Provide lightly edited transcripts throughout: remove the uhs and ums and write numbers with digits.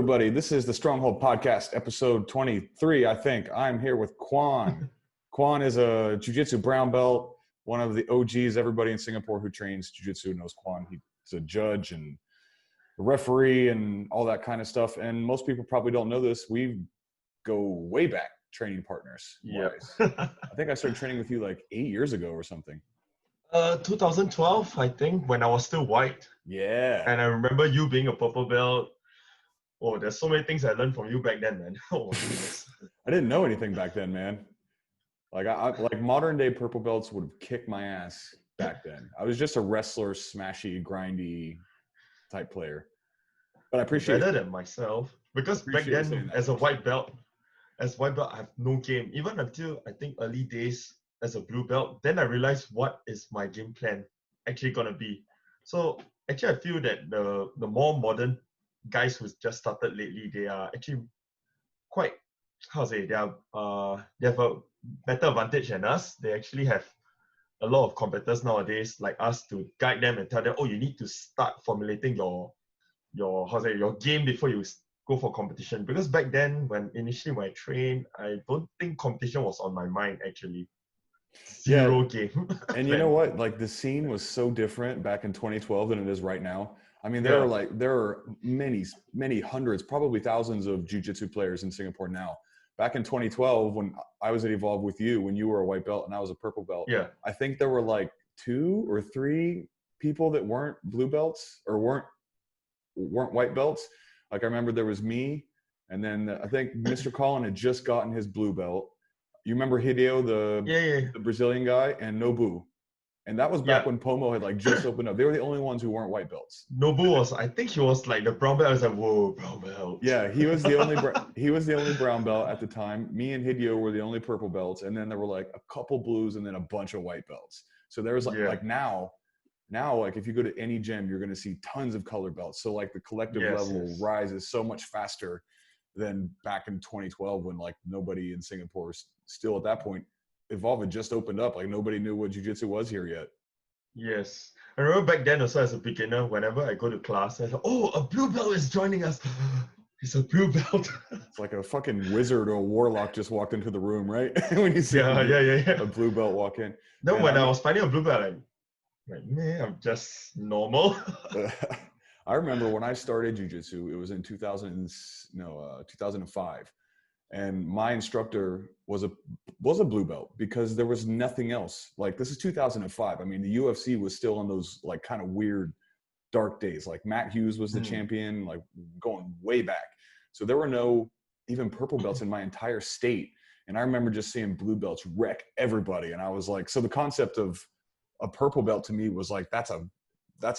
everybody. This is the Stronghold podcast, episode 23, I think. I'm here with Kwan. Kwan is a Jiu Jitsu Brown belt, one of the OGs. Everybody in Singapore who trains Jiu Jitsu knows Kwan. He's a judge and a referee and all that kind of stuff. And most people probably don't know this. We go way back training partners. Yeah. I think I started training with you like 8 years ago or something. 2012, I think, when I was still white. Yeah. And I remember you being a purple belt. Oh, there's so many things I learned from you back then, man. Oh, goodness. I didn't know anything back then, man. Like like modern day purple belts would have kicked my ass back then. I was just a wrestler, smashy, grindy type player. But I appreciate better than myself, because back then, as a white belt, I have no game. Even until I think early days as a blue belt, then I realized what is my game plan actually gonna be. So actually, I feel that the more modern guys who just started lately, they are actually quite, they have a better advantage than us. They actually have a lot of competitors nowadays like us to guide them and tell them, oh, you need to start formulating your game before you go for competition. Because back then, when I trained, I don't think competition was on my mind actually. Zero game. And you know what? Like, the scene was so different back in 2012 than it is right now. I mean, there are many hundreds, probably thousands of jiu-jitsu players in Singapore now. Back in 2012, when I was at Evolve with you, when you were a white belt and I was a purple belt, I think there were like 2 or 3 people that weren't blue belts or weren't white belts. Like, I remember there was me, and then I think Mr. Colin had just gotten his blue belt. You remember Hideo, the Brazilian guy, and Nobu. And that was back when Pomo had like just opened up. They were the only ones who weren't white belts. Nobu I think he was like the brown belt. I was like, whoa, brown belt. Yeah, he was the only brown belt at the time. Me and Hideo were the only purple belts, and then there were like a couple blues and then a bunch of white belts. So there was like now like if you go to any gym, you're going to see tons of color belts. So like the collective level rises so much faster than back in 2012 when like nobody in Singapore, still at that point, Evolve had just opened up. Like, nobody knew what jiu-jitsu was here yet. Yes. I remember back then also as a beginner, whenever I go to class, I thought, oh, a blue belt is joining us. He's a blue belt. It's like a fucking wizard or a warlock just walked into the room, right? When you see a blue belt walk in. Then when I was finding a blue belt, like, man, I'm just normal. I remember when I started jiu-jitsu, it was in 2005. And my instructor was a blue belt because there was nothing else. Like, this is 2005. I mean, the UFC was still in those like kind of weird dark days. Like, Matt Hughes was the champion, like going way back. So there were no even purple belts in my entire state. And I remember just seeing blue belts wreck everybody. And I was like, so the concept of a purple belt to me was like, that's a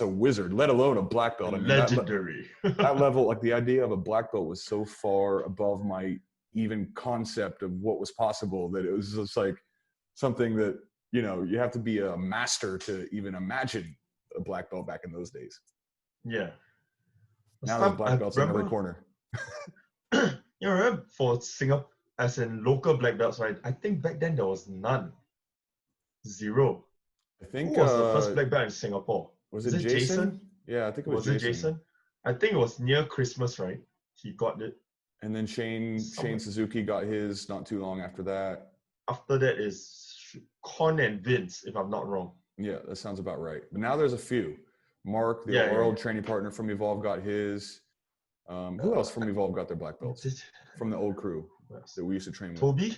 wizard, let alone a black belt. I mean, legendary. That level, like the idea of a black belt was so far above my even concept of what was possible that it was just like something that, you know, you have to be a master to even imagine a black belt back in those days. Yeah. Now there's black belts in every corner. You remember for Singapore, as in local black belts, right? I think back then there was none. Zero. I think who was the first black belt in Singapore? Was it Jason? Yeah, I think it was Jason. Was it Jason? I think it was near Christmas, right? He got it. And then Shane Suzuki got his not too long after that. After that is Kwan and Vince, if I'm not wrong. Yeah, that sounds about right. But now there's a few. Mark, our old training partner from Evolve, got his. Who else from Evolve got their black belts? From the old crew that we used to train with. Toby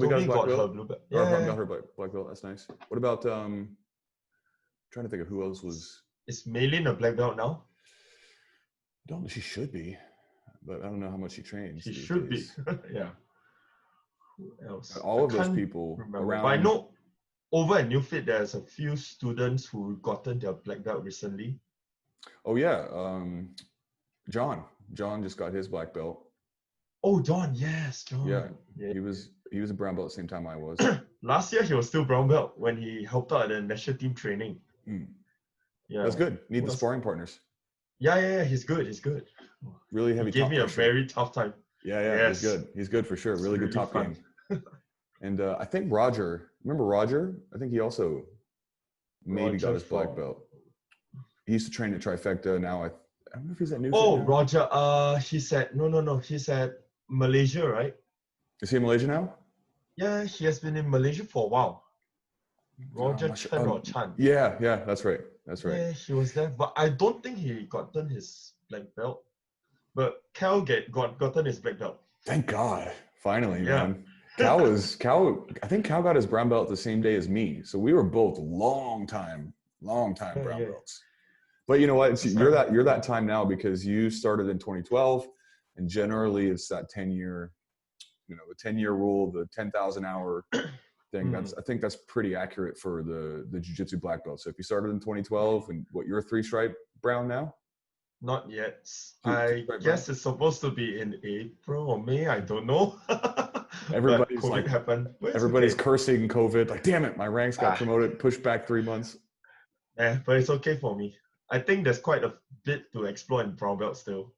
got his black belt? Her blue belt. Got her black belt. That's nice. What about trying to think of who else was. Is Maylin a black belt now? I don't know. She should be. But I don't know how much she trains. She should be. Yeah. Who else? All of those people around. But I know over at Newfit, there's a few students who gotten their black belt recently. Oh yeah, John just got his black belt. Oh, John, yes, John. Yeah. He was a brown belt at the same time I was. Last year he was still brown belt when he helped out at the national team training. Yeah, that's good. Need the sparring partners. Yeah, he's good. Really heavy. He gave me a very tough time. Yeah, yes. He's good for sure. Really good top game. And I think Roger. Remember Roger? I think he also maybe got his black belt. He used to train at Trifecta. Now I don't know if he's at New. Oh, Roger. He's at no. He's at Malaysia, right? Is he in Malaysia now? Yeah, he has been in Malaysia for a while. Roger Chen or Chan. Yeah, that's right. Yeah, he was there, but I don't think he gotten his black belt. But Cal gotten his black belt. Thank God, finally, man. Cal. I think Cal got his brown belt the same day as me, so we were both long time brown belts. But you know what? You're that time now because you started in 2012, and generally it's that 10-year, the 10-year rule, the 10,000 hour thing. I think that's pretty accurate for the jiu-jitsu black belt. So if you started in 2012 and you're a 3-stripe brown now? Not yet. I guess it's supposed to be in April or May. I don't know. Everybody's COVID like, happened. Everybody's cursing COVID. Like, damn it, my ranks got promoted, pushed back 3 months. Yeah, but it's okay for me. I think there's quite a bit to explore in brown belt still.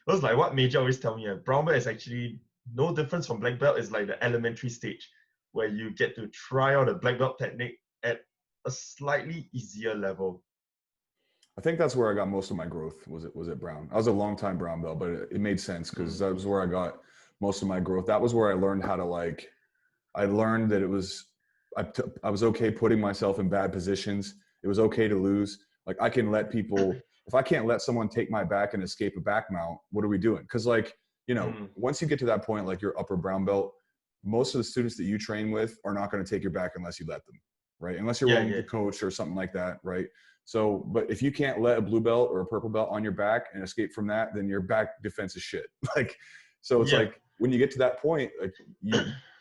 It was like what Major always tell me. Brown belt is actually no difference from black belt. It's like the elementary stage where you get to try out a black belt technique at a slightly easier level. I think that's where I got most of my growth. Was it brown? I was a long time brown belt, but it made sense because that was where I got most of my growth. That was where I learned how to I learned that I was okay putting myself in bad positions. It was okay to lose. Like I can let people, if I can't let someone take my back and escape a back mount, what are we doing? Because once you get to that point, like your upper brown belt, most of the students that you train with are not going to take your back unless you let them, right? Unless you're willing to coach or something like that, right? So, but if you can't let a blue belt or a purple belt on your back and escape from that, then your back defense is shit. So it's like when you get to that point,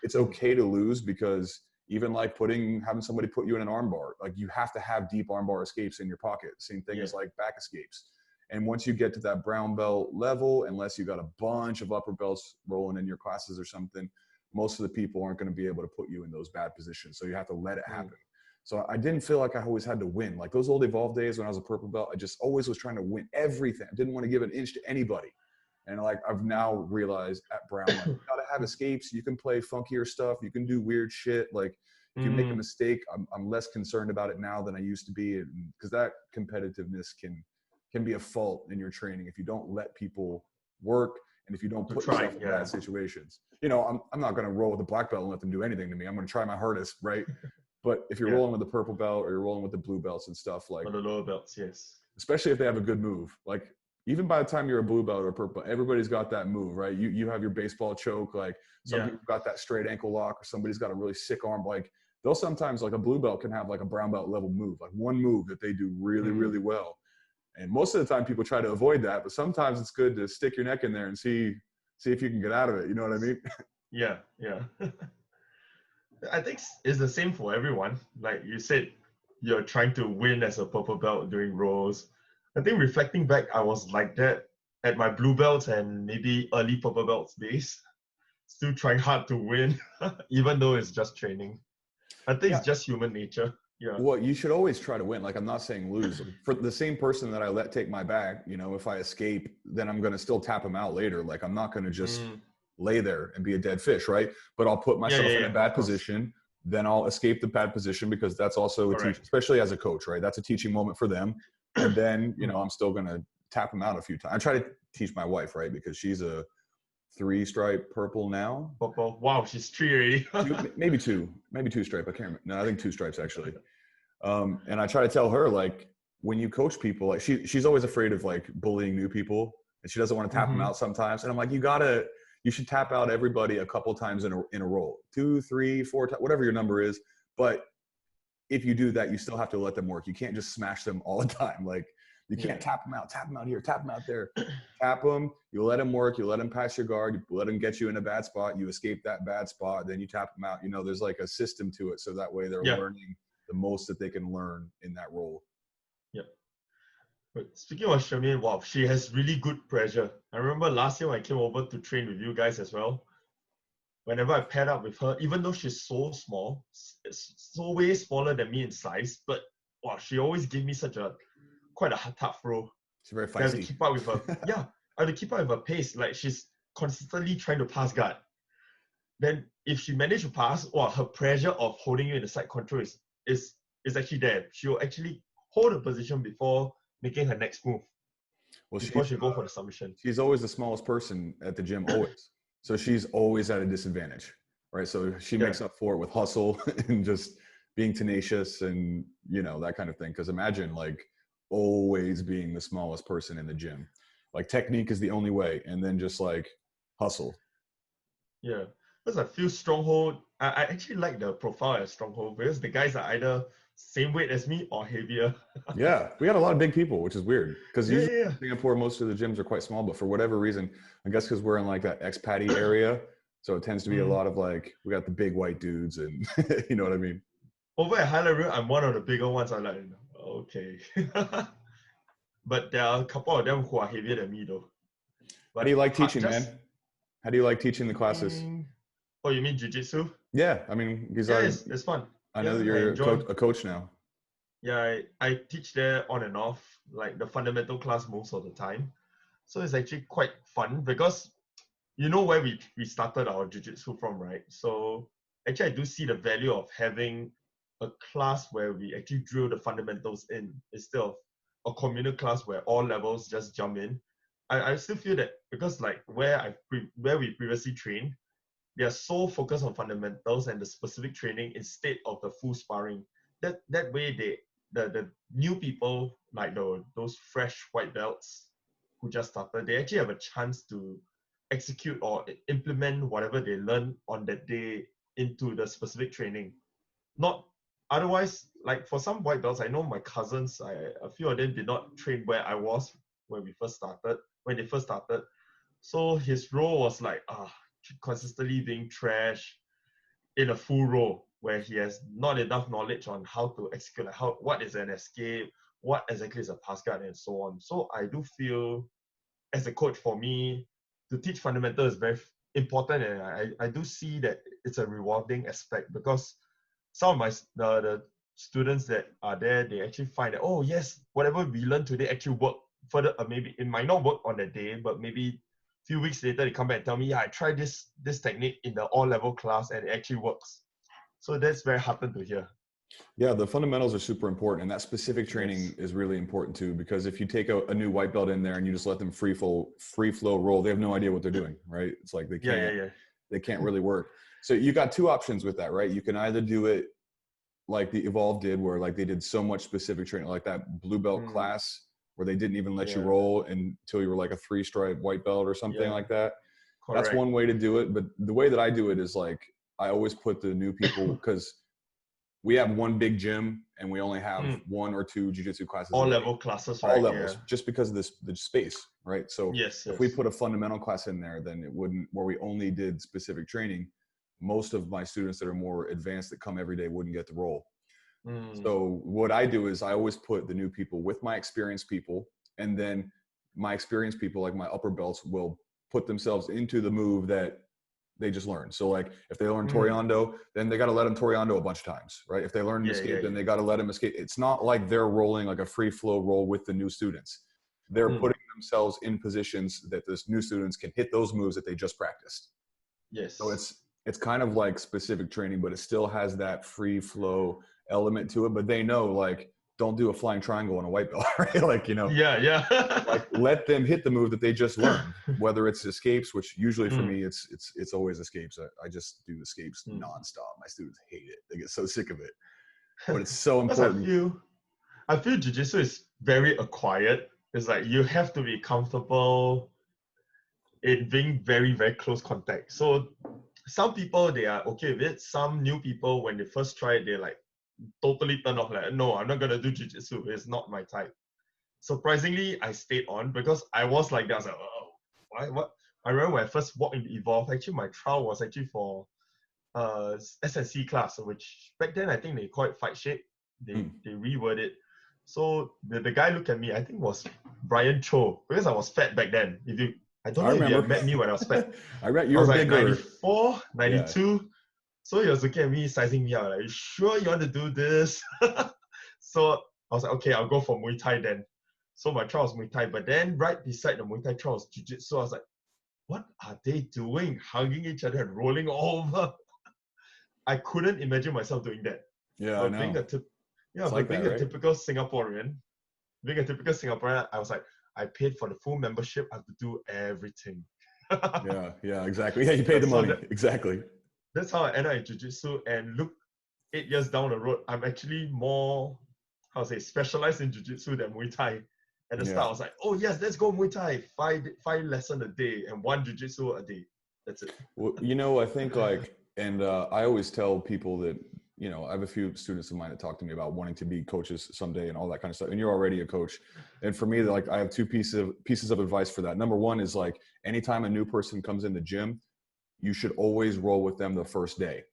it's okay to lose because even having somebody put you in an arm bar, you have to have deep arm bar escapes in your pocket. Same thing as back escapes. And once you get to that brown belt level, unless you got a bunch of upper belts rolling in your classes or something, most of the people aren't going to be able to put you in those bad positions. So you have to let it happen. So I didn't feel like I always had to win. Like those old Evolve days when I was a purple belt, I just always was trying to win everything. I didn't want to give an inch to anybody. And I've now realized at Brown, you gotta have escapes. You can play funkier stuff. You can do weird shit. If you make a mistake, I'm less concerned about it now than I used to be, because that competitiveness can be a fault in your training if you don't let people work and if you don't put yourself in bad situations. I'm not gonna roll with the black belt and let them do anything to me. I'm gonna try my hardest, right? But if you're rolling with the purple belt or you're rolling with the blue belts and stuff, or the lower belts, yes. Especially if they have a good move, even by the time you're a blue belt or purple, everybody's got that move, right? You have your baseball choke, some people got that straight ankle lock, or somebody's got a really sick arm. They'll sometimes, a blue belt can have a brown belt level move, one move that they do really, really well. And most of the time people try to avoid that, but sometimes it's good to stick your neck in there and see if you can get out of it. You know what I mean? Yeah. I think it's the same for everyone. Like you said, you're trying to win as a purple belt during rows. I think reflecting back, I was like that at my blue belts and maybe early purple belts days. Still trying hard to win, even though it's just training. I think it's just human nature. Yeah. Well, you should always try to win. I'm not saying lose. For the same person that I let take my back, if I escape, then I'm going to still tap him out later. I'm not going to just lay there and be a dead fish, right? But I'll put myself in a bad position. Then I'll escape the bad position because that's also especially as a coach, right? That's a teaching moment for them. And then, I'm still going to tap them out a few times. I try to teach my wife, right? Because she's a 3-stripe purple now. Purple. Wow, she's 3 already. maybe 2 stripe. I can't remember. No, I think 2 stripes actually. And I try to tell her, when you coach people, she's always afraid of bullying new people, and she doesn't want to tap them out sometimes. And I'm like, you should tap out everybody a couple times in a row, 2, 3, 4, whatever your number is. But if you do that, you still have to let them work. You can't just smash them all the time. You can't tap them out here, tap them out there. Tap them, you let them work, you let them pass your guard, you let them get you in a bad spot, you escape that bad spot, then you tap them out. There's a system to it, so that way they're learning the most that they can learn in that role. Yeah. But speaking of Charmaine, wow, she has really good pressure. I remember last year when I came over to train with you guys as well. Whenever I paired up with her, even though she's so small, so way smaller than me in size, but wow, she always gave me quite a tough row. She's very feisty. I have to keep up with her. I have to keep up with her pace. She's constantly trying to pass guard. Then if she managed to pass, her pressure of holding you in the side control is actually there. She will actually hold a position before making her next move. Well, before she go for the submission. She's always the smallest person at the gym, always. So she's always at a disadvantage, right? So she makes up for it with hustle and just being tenacious and, you know, that kind of thing. Because imagine like always being the smallest person in the gym. Like technique is the only way, and then just like hustle. Yeah, because I feel Stronghold. I actually like the profile at Stronghold because the guys are either same weight as me or heavier. Yeah, we got a lot of big people, which is weird because usually yeah. in Singapore, most of the gyms are quite small, but for whatever reason, I guess because we're in like that expaty area, so it tends to be a lot of like, we got the big white dudes and you know what I mean? Over at Highland Road, I'm one of the bigger ones. I'm like, okay. But there are a couple of them who are heavier than me though. But How do you like teaching, man? How do you like teaching the classes? Oh, you mean jiu-jitsu? Yeah, I mean, because it's fun. I know that you're a coach now. Yeah, I teach there on and off, like the fundamental class most of the time. So it's actually quite fun because you know where we started our jiu-jitsu from, right? So actually I do see the value of having a class where we actually drill the fundamentals in instead of a communal class where all levels just jump in. I still feel that because like where we previously trained, they are so focused on fundamentals and the specific training instead of the full sparring. That way the new people like those fresh white belts who just started, they actually have a chance to execute or implement whatever they learn on that day into the specific training. Not otherwise, like for some white belts, I know my cousins, a few of them did not train where I was when they first started. So his role was like consistently being trash in a full role where he has not enough knowledge on how to execute, like what is an escape, what exactly is a pass guard, and so on. So I do feel as a coach, for me, to teach fundamental is very important, and I do see that it's a rewarding aspect because some of the students that are there, they actually find that, oh yes, whatever we learned today actually worked further. Maybe it might not work on that day, but maybe a few weeks later they come back and tell me, yeah, I tried this technique in the all level class and it actually works. So that's very heartening to hear. Yeah, the fundamentals are super important, and that specific training is really important too. Because if you take a new white belt in there and you just let them free flow roll, they have no idea what they're doing, right? It's like they can't really work. So you got two options with that, right? You can either do it like the Evolve did, where like they did so much specific training, like that blue belt class, where they didn't even let you roll until you were like a 3-stripe white belt or something like that. Correct. That's one way to do it. But the way that I do it is like I always put the new people because we have one big gym and we only have 1 or 2 jiu-jitsu classes. All level classes, right? All levels, just because of the space, right? So if we put a fundamental class in there, then it wouldn't, where we only did specific training, most of my students that are more advanced that come every day wouldn't get the role. So what I do is I always put the new people with my experienced people, and then my experienced people, like my upper belts, will put themselves into the move that they just learned. So like if they learn Toriando, then they got to let them Toriando a bunch of times, right? If they learn an escape, then they got to let them escape. It's not like they're rolling like a free flow roll with the new students. They're putting themselves in positions that the new students can hit those moves that they just practiced. So it's kind of like specific training, but it still has that free flow element to it. But they know, like, don't do a flying triangle on a white belt, right? Like, you know, like let them hit the move that they just learned, whether it's escapes, which usually for me, it's always escapes. I just do escapes nonstop. My students hate it. They get so sick of it, but it's so important. I feel jiu-jitsu is very acquired. It's like you have to be comfortable in being very, very close contact. So some people, they are okay with it. Some new people, when they first try it, they're like totally turned off. Like, no, I'm not going to do jiu-jitsu. It's not my type. Surprisingly, I stayed on because I was like that. I was like, oh, why? What? I remember when I first walked into Evolve, actually my trial was actually for SNC class, which back then I think they call it fight shape. They reword it. So the guy looked at me, I think was Brian Cho, because I was fat back then. I don't know if you have met me when I was fat. I read you were like bigger. 94, 92. Yeah. So he was looking at me, sizing me out. Like, you sure you want to do this? So I was like, okay, I'll go for Muay Thai then. So my trial was Muay Thai, but then right beside the Muay Thai trial was Jiu-Jitsu. So I was like, what are they doing? Hugging each other and rolling over. I couldn't imagine myself doing that. Yeah, I know. Being a typical Singaporean, I was like, I paid for the full membership. I have to do everything. Yeah, exactly. Yeah, you pay the money. Exactly. That's how I ended up in jiu-jitsu. And look, 8 years down the road, I'm actually more, specialized in jiu-jitsu than Muay Thai. At the start, I was like, oh yes, let's go Muay Thai. Five lessons a day and one jiu-jitsu a day. That's it. Well, I think and I always tell people that, I have a few students of mine that talk to me about wanting to be coaches someday and all that kind of stuff. And you're already a coach. And for me, like, I have two pieces of advice for that. Number one is, like, anytime a new person comes in the gym, you should always roll with them the first day.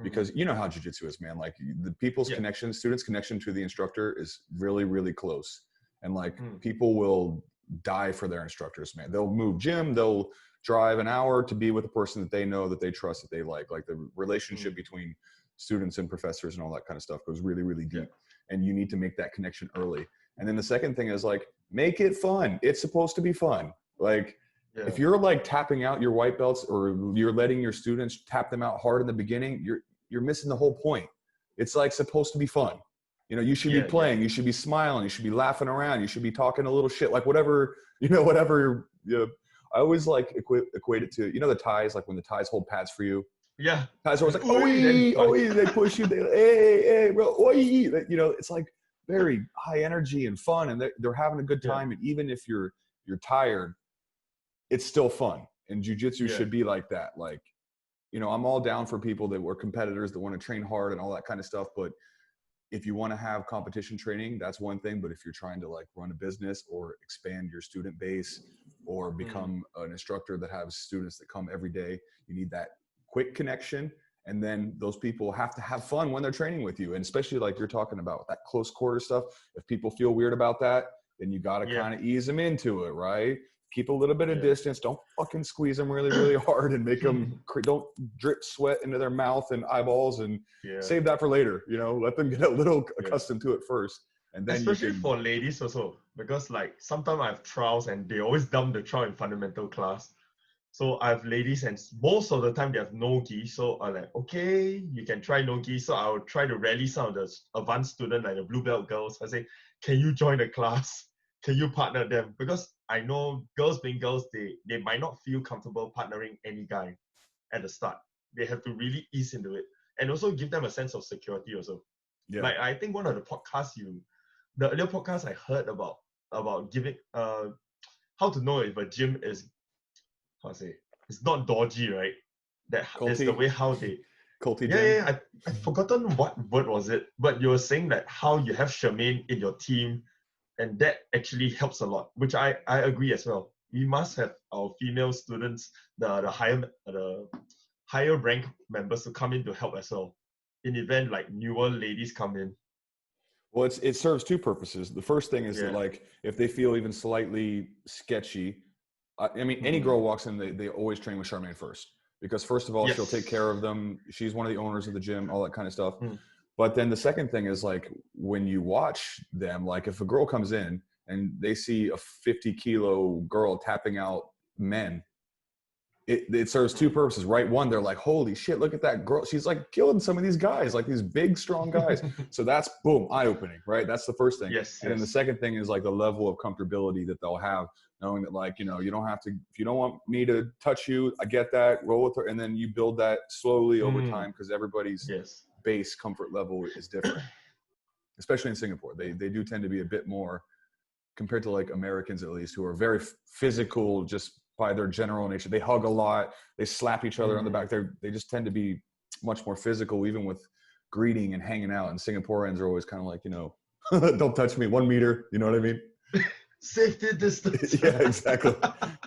Because you know how jiu-jitsu is, man. Like, the people's connection, students' connection to the instructor is really, really close. And like, people will die for their instructors, man. They'll move gym, they'll drive an hour to be with a person that they know, that they trust, that they like the relationship between students and professors and all that kind of stuff goes really, really deep. And you need to make that connection early. And then the second thing is, like, make it fun. It's supposed to be fun. Like, if you're like tapping out your white belts, or you're letting your students tap them out hard in the beginning, you're missing the whole point. It's like supposed to be fun. You should be playing, you should be smiling, you should be laughing around, you should be talking a little shit, like whatever. I always like equate it to, the Thais, like when the Thais hold pads for you. Yeah. Thais are always like, oi, they push you, hey, bro, oi. It's like very high energy and fun, and they're having a good time. And even if you're tired, it's still fun. And jiu-jitsu should be like that. Like, I'm all down for people that were competitors that want to train hard and all that kind of stuff. But if you want to have competition training, that's one thing. But if you're trying to like run a business or expand your student base or become an instructor that has students that come every day, you need that quick connection. And then those people have to have fun when they're training with you. And especially like you're talking about that close quarter stuff. If people feel weird about that, then you got to kind of ease them into it, right? Keep a little bit of distance. Don't fucking squeeze them really, really hard and make them, don't drip sweat into their mouth and eyeballs, and save that for later. Let them get a little accustomed to it first. And then especially for ladies also, because like sometimes I have trials and they always dump the trial in fundamental class. So I have ladies and most of the time they have no gi. So I'm like, okay, you can try no gi. So I'll try to rally some of the advanced students, like the blue belt girls. I say, can you join the class? Can you partner them? Because I know girls being girls, they might not feel comfortable partnering any guy at the start. They have to really ease into it. And also give them a sense of security also. Yeah. Like I think one of the podcasts the earlier podcast I heard about giving how to know if a gym is, it's not dodgy, right? That is the way how they culty gym. I've forgotten what word was it, but you were saying that how you have Charmaine in your team, and that actually helps a lot, which I agree as well. We must have our female students, the higher rank members to come in to help as well, in event like newer ladies come in. Well, it serves two purposes. The first thing is that, like, if they feel even slightly sketchy, any girl walks in, they always train with Charmaine first, because first of all, she'll take care of them. She's one of the owners of the gym, all that kind of stuff. But then the second thing is, like, when you watch them, like if a girl comes in and they see a 50-kilo girl tapping out men, it serves two purposes, right? One, they're like, holy shit, look at that girl. She's like killing some of these guys, like these big, strong guys. So that's boom, eye-opening, right? That's the first thing. And then the second thing is like the level of comfortability that they'll have, knowing that, like, you don't have to, if you don't want me to touch you, I get that, roll with her. And then you build that slowly over time, because everybody's base comfort level is different, especially in Singapore. They do tend to be a bit more, compared to like Americans at least, who are very physical just by their general nature. They hug a lot, they slap each other on the back. They just tend to be much more physical, even with greeting and hanging out. And Singaporeans are always kind of like, don't touch me, 1 meter, you know what I mean? Safety distance. Yeah, exactly.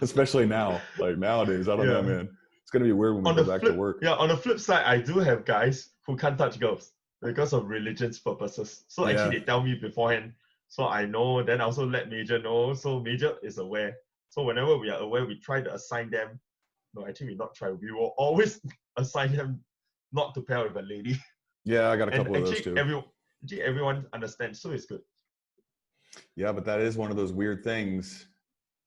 Especially now, like nowadays, I don't know, man. It's going to be weird when we go back to work. Yeah, on the flip side, I do have guys who can't touch girls because of religious purposes. So actually they tell me beforehand. So I know, then I also let Major know. So Major is aware. So whenever we are aware, we try to assign them. No, actually we not try. We will always assign them not to pair with a lady. Yeah, I got a couple of those too. Everyone understands, so it's good. Yeah, but that is one of those weird things,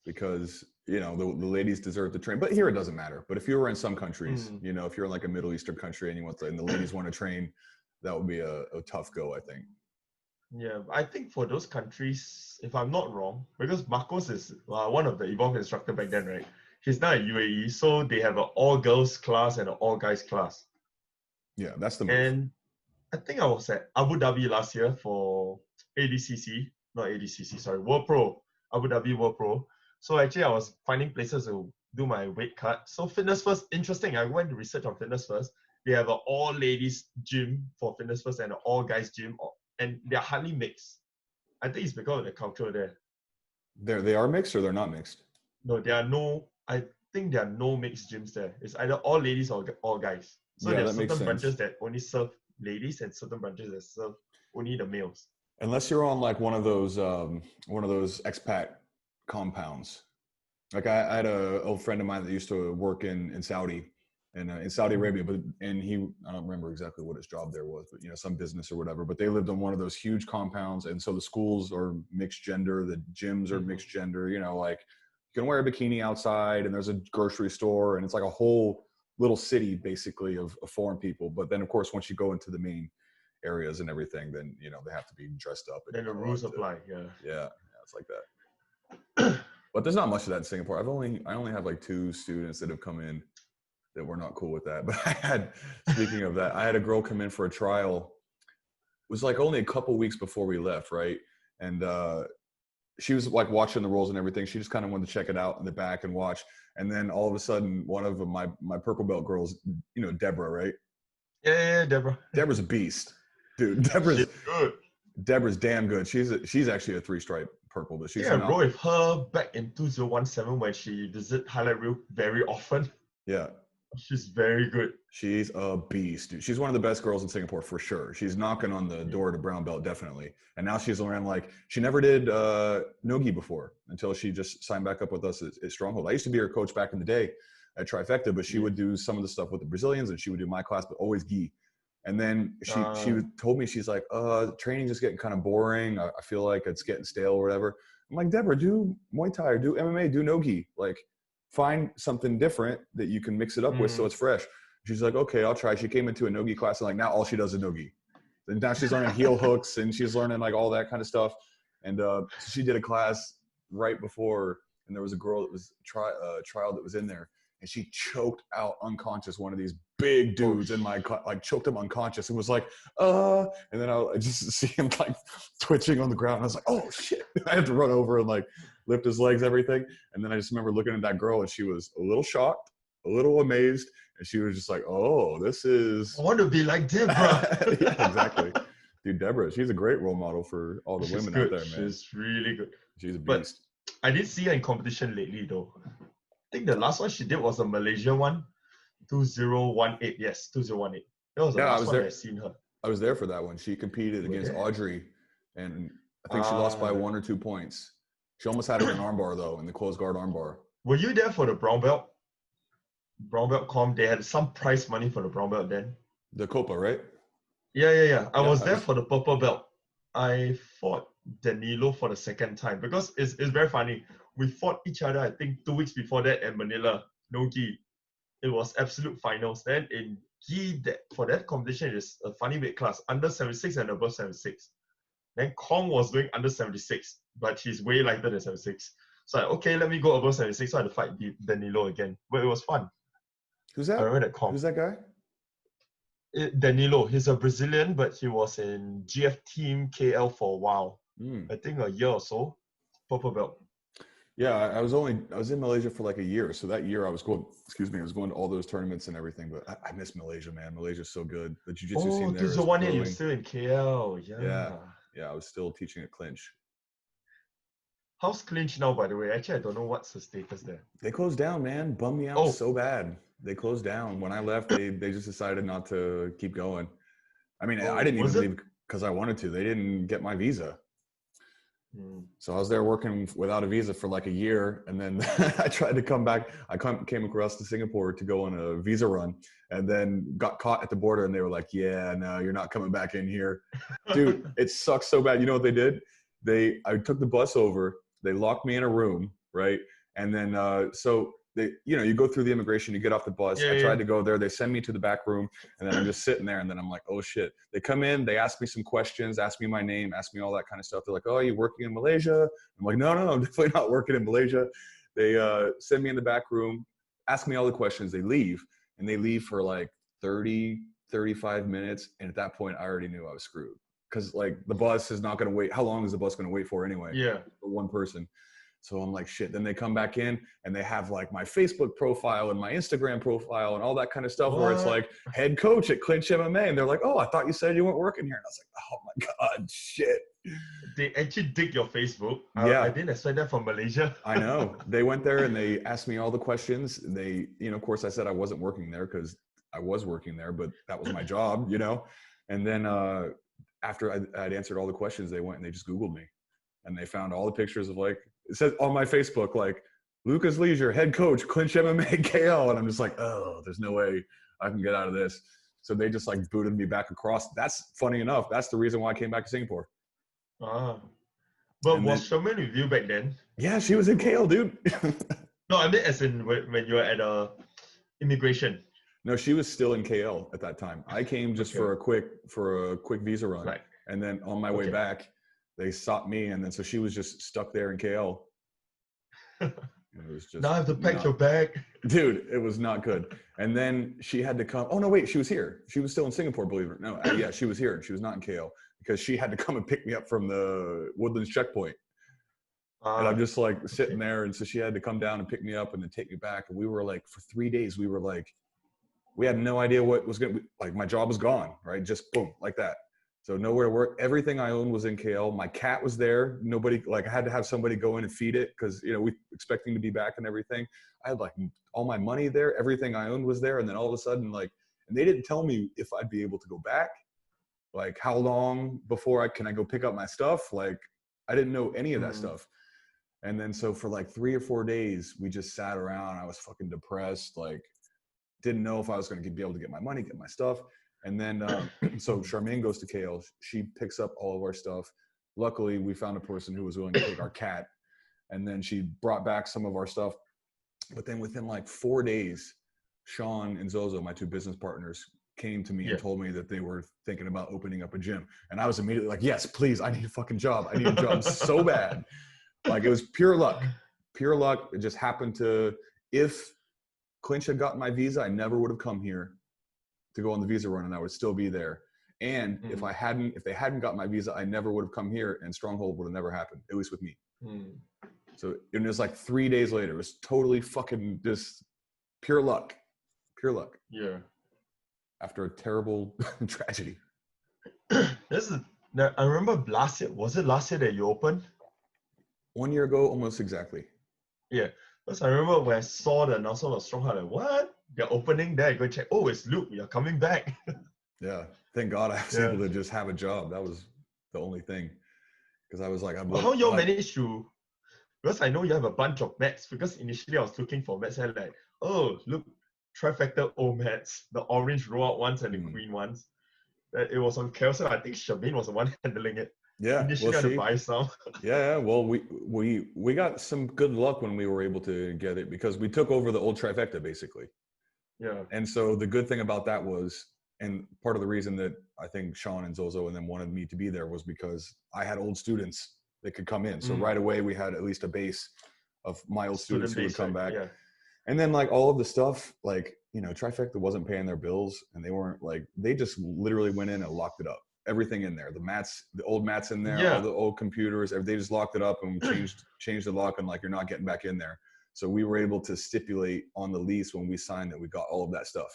because the ladies deserve to train. But here it doesn't matter. But if you were in some countries, if you're in like a Middle Eastern country and the ladies want to train, that would be a tough go, I think. Yeah, I think for those countries, if I'm not wrong, because Marcos is one of the Evolve instructor back then, right? He's now at UAE, so they have an all-girls class and an all-guys class. Yeah, that's the move. And I think I was at Abu Dhabi last year for World Pro, Abu Dhabi World Pro. So actually, I was finding places to do my weight cut. So Fitness First, interesting. I went to research on Fitness First. They have an all-ladies gym for Fitness First and an all-guys gym, and they're hardly mixed. I think it's because of the culture there. They are mixed or they're not mixed? No, there are no. I think there are no mixed gyms there. It's either all ladies or all guys. So there are certain branches that only serve ladies and certain branches that serve only the males. Unless you're on like one of those expat compounds. Like I had a old friend of mine that used to work in Saudi and in Saudi Arabia, and I don't remember exactly what his job there was, but some business or whatever. But they lived on one of those huge compounds, and so the schools are mixed gender, the gyms are mixed gender. Like you can wear a bikini outside, and there's a grocery store, and it's like a whole little city basically of foreign people. But then of course once you go into the main areas and everything, then they have to be dressed up. And then the rules apply. Yeah, it's like that. But there's not much of that in Singapore. I only have like 2 students that have come in that were not cool with that. But speaking of that, I had a girl come in for a trial. It was like only a couple weeks before we left, right? And she was like watching the rolls and everything. She just kind of wanted to check it out in the back and watch. And then all of a sudden, one of my purple belt girls, Deborah, right? Yeah, Deborah. Deborah's a beast, dude. Deborah's good. Deborah's damn good. She's actually a 3-stripe purple, but she's I rode with her back in 2017 when she visit highlight reel very often. Yeah. She's very good. She's a beast, dude. She's one of the best girls in Singapore for sure. She's knocking on the door to brown belt, definitely. And now she's learning, like, she never did no-gi before until she just signed back up with us at Stronghold. I used to be her coach back in the day at Trifecta, but she would do some of the stuff with the Brazilians and she would do my class, but always gi. And then she told me, she's like, training's just getting kind of boring. I feel like it's getting stale or whatever. I'm like, Deborah, do Muay Thai or do MMA, do no-gi. Like, find something different that you can mix it up with so it's fresh. She's like, okay, I'll try. She came into a no-gi class and like now all she does is no-gi. And now she's learning heel hooks and she's learning like all that kind of stuff. And so she did a class right before, and there was a girl that was trial that was in there, and she choked out unconscious one of these big dudes in my class, like choked him unconscious and was like, and then I just see him like twitching on the ground. And I was like, oh shit. I had to run over and like lift his legs, everything. And then I just remember looking at that girl and she was a little shocked, a little amazed. And she was just like, oh, this is. I want to be like Deborah. Yeah, exactly. Dude, Deborah, she's a great role model for all the women out there, man. She's really good. She's a beast. But I did see her in competition lately, though. I think the last one she did was a Malaysia one, 2018. Yes, 2018. That was the last one I've seen her. I was there for that one. She competed against Audrey, and I think she lost by 1 or 2 points. She almost had her in armbar, though, in the closed guard armbar. Were you there for the brown belt? Brown belt comp, they had some prize money for the brown belt then. The Copa, right? Yeah. I was there for the purple belt. I fought Danilo for the second time because it's very funny. We fought each other, I think, 2 weeks before that in Manila, no gi. It was absolute finals. Then in gi, for that competition, it's a funny weight class, under 76 and above 76. Then Kong was doing under 76, but he's way lighter than 76. So okay, let me go above 76. So I had to fight Danilo again. But it was fun. Who's that? I remember that Kong. Who's that guy? Danilo. He's a Brazilian, but he was in GF Team KL for a while. I think a year or so. Purple belt. Yeah, I was in Malaysia for like a year. So that year I was going to all those tournaments and everything. But I miss Malaysia, man. Malaysia's so good. The jiu-jitsu scene there is growing. You're still in KL. Yeah, I was still teaching at Clinch. How's Clinch now, by the way? Actually, I don't know what's the status there. They closed down, man. Bummed me out so bad. They closed down. When I left, they just decided not to keep going. I mean, I didn't even leave because I wanted to. They didn't get my visa. So I was there working without a visa for like a year. And then I tried to come back. I came across to Singapore to go on a visa run and then got caught at the border. And they were like, yeah, no, you're not coming back in here. Dude, it sucks so bad. You know what they did? I took the bus over. They locked me in a room, right? And then so you go through the immigration, you get off the bus. Yeah, I yeah. tried to go there. They send me to the back room, and then I'm just sitting there, and then I'm like, oh shit. They come in, they ask me some questions, ask me my name, ask me all that kind of stuff. They're like, oh, are you working in Malaysia? I'm like, no, I'm definitely not working in Malaysia. They send me in the back room, ask me all the questions. They leave, and they leave for like 30, 35 minutes. And at that point, I already knew I was screwed. Because like the bus is not going to wait. How long is the bus going to wait for anyway? Yeah. For one person. So I'm like, shit. Then they come back in and they have like my Facebook profile and my Instagram profile and all that kind of stuff where it's like head coach at Clinch MMA. And they're like, oh, I thought you said you weren't working here. And I was like, oh my God, shit. They actually dig your Facebook. Yeah. I didn't expect that from Malaysia. I know. They went there and they asked me all the questions. They, of course I said I wasn't working there because I was working there, but that was my job, And then after I'd answered all the questions, they went and they just Googled me. And they found all the pictures of like, it says on my Facebook, like Lucas Leisure, head coach, Clinch MMA KL. And I'm just like, oh, there's no way I can get out of this. So they just like booted me back across. That's funny enough. That's the reason why I came back to Singapore. But and was Sherman with you back then? Yeah, she was in KL, dude. No, I mean as in when you were at immigration. No, she was still in KL at that time. I came just for a quick visa run. Right. And then on my way back, they stopped me, and then so she was just stuck there in KL. It was just now I have to pack your bag. Dude, it was not good. And then she had to come. Oh no, wait, she was here. She was still in Singapore, believe it or not. No, yeah, she was here. She was not in KL because she had to come and pick me up from the Woodlands checkpoint. And I'm just like sitting there, and so she had to come down and pick me up and then take me back. And we were like, for 3 days, we had no idea what was going to be. Like my job was gone, right? Just boom, like that. So nowhere to work. Everything I owned was in KL. My cat was there. Nobody, like I had to have somebody go in and feed it because, we expecting to be back and everything. I had like all my money there. Everything I owned was there. And then all of a sudden, like, and they didn't tell me if I'd be able to go back. Like how long before can I go pick up my stuff? Like I didn't know any of that stuff. And then so for like 3 or 4 days, we just sat around. I was fucking depressed. Like didn't know if I was going to be able to get my money, get my stuff. And then, so Charmaine goes to KL. She picks up all of our stuff. Luckily, we found a person who was willing to take our cat. And then she brought back some of our stuff. But then within like 4 days, Sean and Zozo, my two business partners, came to me and told me that they were thinking about opening up a gym. And I was immediately like, yes, please, I need a fucking job. I need a job so bad. Like it was pure luck. Pure luck. It just happened to, if Clinch had gotten my visa, I never would have come here to go on the visa run, and I would still be there. And if they hadn't got my visa, I never would have come here, and Stronghold would have never happened, at least with me. So it was like 3 days later. It was totally fucking just pure luck. Pure luck. Yeah. After a terrible tragedy. I remember last year. Was it last year that you opened? 1 year ago, almost exactly. Yeah. Because I remember when I saw the announcement of Stronghold, like, what? They're opening there. I go check. Oh, it's Luke. You're coming back. Yeah. Thank God I was able to just have a job. That was the only thing. Because I was like, how you managed to? Because I know you have a bunch of mats. Because initially I was looking for mats and like, oh, look, trifecta O mats, the orange roll-out ones and the green ones. It was on Carousel. I think Shabin was the one handling it. Yeah, initially I had to buy some. Yeah, well, we got some good luck when we were able to get it because we took over the old trifecta basically. Yeah. And so the good thing about that was, and part of the reason that I think Sean and Zozo and them wanted me to be there was because I had old students that could come in. So right away we had at least a base of my old students who would come back. Yeah. And then like all of the stuff, like, Trifecta wasn't paying their bills and they weren't like, they just literally went in and locked it up. Everything in there, the mats, the old mats in there, all the old computers, they just locked it up and changed the lock and like, you're not getting back in there. So we were able to stipulate on the lease when we signed that we got all of that stuff.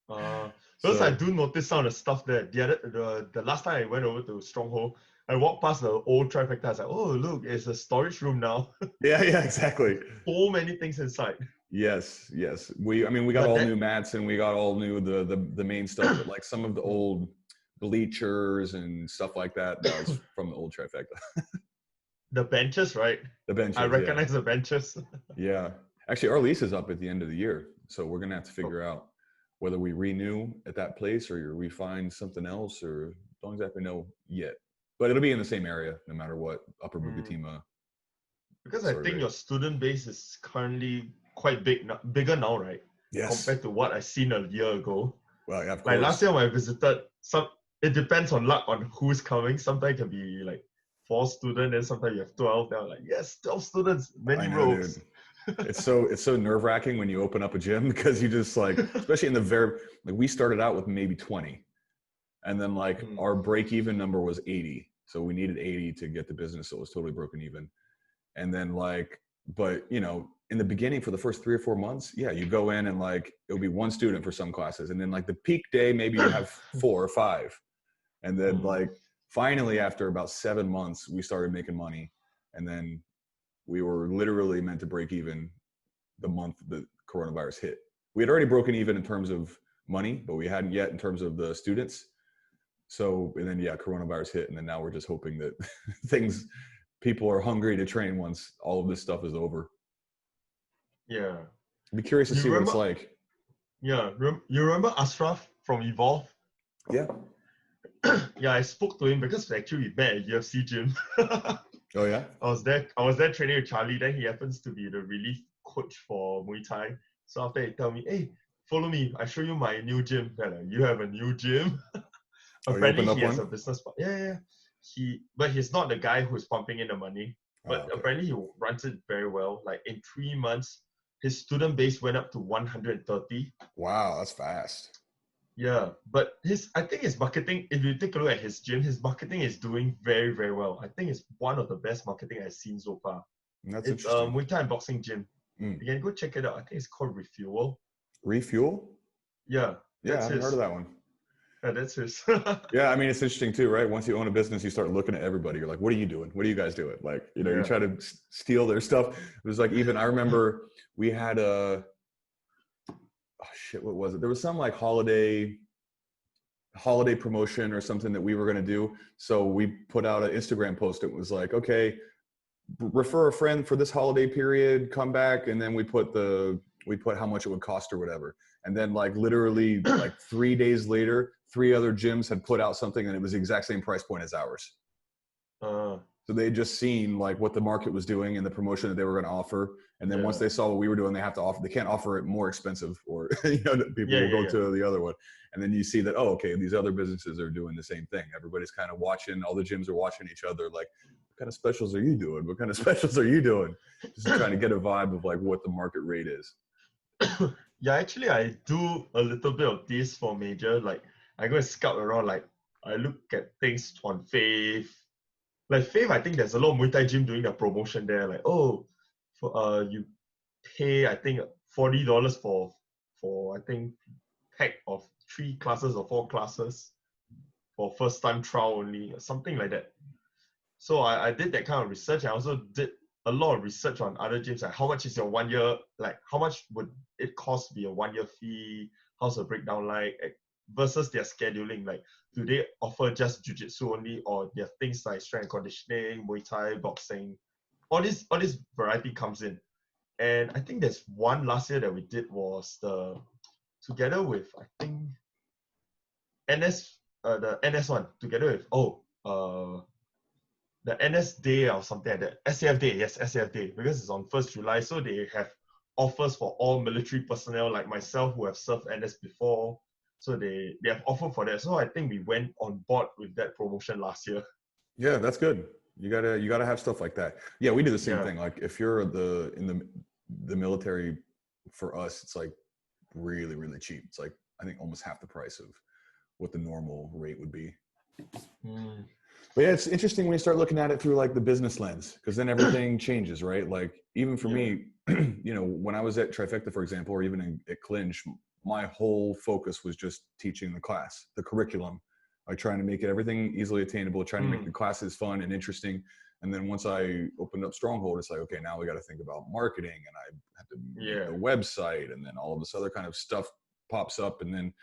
Because I do notice some of the stuff there. The last time I went over to Stronghold, I walked past the old trifecta. I was like, oh, look, it's a storage room now. Yeah, exactly. So many things inside. Yes. We got all new mats and we got all new, the main stuff, but like some of the old bleachers and stuff like that was from the old trifecta. The benches, right? The benches. I recognize the benches. Yeah. Actually, our lease is up at the end of the year. So we're going to have to figure out whether we renew at that place or we find something else, or don't exactly know yet. But it'll be in the same area no matter what, Upper Bukatima. Because I think your student base is currently quite bigger now, right? Yes. Compared to what I seen a year ago. Well, yeah, of Like course. last year when I visited, it depends on luck on who's coming. Sometimes it can be like 4 students, and sometimes you have 12. They're like, yes, 12 students, many I know, rows. dude. It's so nerve-wracking when you open up a gym because you just like, especially in the very, like we started out with maybe 20, and then like our break-even number was 80, so we needed 80 to get the business, so it was totally broken even. And then like, but you know, in the beginning for the first 3 or 4 months, yeah, you go in and like it'll be one student for some classes, and then like the peak day maybe you have 4 or 5, and then like finally after about 7 months we started making money, and then we were literally meant to break even the month the coronavirus hit. We had already broken even in terms of money, but we hadn't yet in terms of the students. So, and then yeah, coronavirus hit, and then now we're just hoping that people are hungry to train once all of this stuff is over. Yeah. I'd be curious to see what it's like. Yeah. You remember Ashraf from Evolve? Yeah. Yeah, I spoke to him because actually we met at UFC gym. Oh yeah. I was there training with Charlie. Then he happens to be the relief coach for Muay Thai. So after he tell me, hey, follow me. I show you my new gym. Like, you have a new gym? Apparently he has a business. Yeah. But he's not the guy who's pumping in the money. But apparently he runs it very well. Like in 3 months, his student base went up to 130. Wow, that's fast. Yeah, but I think his marketing, if you take a look at his gym, his marketing is doing very, very well. I think it's one of the best marketing I've seen so far. That's it's interesting. Muay Thai and boxing gym. You can go check it out. I think it's called Refuel. Refuel? Yeah. Yeah, I haven't heard of that one. Yeah, that's his. Yeah, I mean, it's interesting too, right? Once you own a business, you start looking at everybody. You're like, what are you doing? What are you guys doing? Like, you know, you try to steal their stuff. It was like, even I remember we had what was it? There was some like holiday promotion or something that we were going to do. So we put out an Instagram post. It was like, okay, refer a friend for this holiday period, come back. And then we put how much it would cost or whatever. And then like literally like 3 days later, 3 other gyms had put out something and it was the exact same price point as ours. So they had just seen like what the market was doing and the promotion that they were going to offer. And then once they saw what we were doing, they can't offer it more expensive, or people will go to the other one. And then you see that, oh, okay, these other businesses are doing the same thing. Everybody's kind of watching, all the gyms are watching each other. Like, what kind of specials are you doing? What kind of specials are you doing? Just trying to get a vibe of like what the market rate is. Yeah, actually I do a little bit of this for major. Like I go and scout around, like I look at things on Faith. Like Faith, I think there's a lot of Muay Thai gym doing their promotion there. Like, you pay I think $40 for I think pack of 3 classes or 4 classes for first time trial only, or something like that. So I did that kind of research. I also did a lot of research on other gyms, like how much is your 1 year, like how much would it cost to be a 1 year fee? How's the breakdown like versus their scheduling? Like, do they offer just jiu-jitsu only, or they have things like strength and conditioning, Muay Thai, boxing? All this variety comes in. And I think there's one last year that we did was together with I think the NS one together with the NS Day or something like that. SAF Day, yes, SAF Day, because it's on 1st July. So they have offers for all military personnel like myself who have served NS before. So they have offer for that. So I think we went on board with that promotion last year. Yeah, that's good. You gotta have stuff like that. Yeah, we do the same thing. Like if you're in the military, for us, it's like really, really cheap. It's like I think almost half the price of what the normal rate would be. But yeah, it's interesting when you start looking at it through like the business lens, because then everything changes, right? Like even for me, you know, when I was at Trifecta, for example, or even at Clinch, my whole focus was just teaching the class, the curriculum, like trying to make it everything easily attainable, trying to make the classes fun and interesting. And then once I opened up Stronghold, it's like, okay, now we got to think about marketing, and I have to make the website, and then all of this other kind of stuff pops up. And then,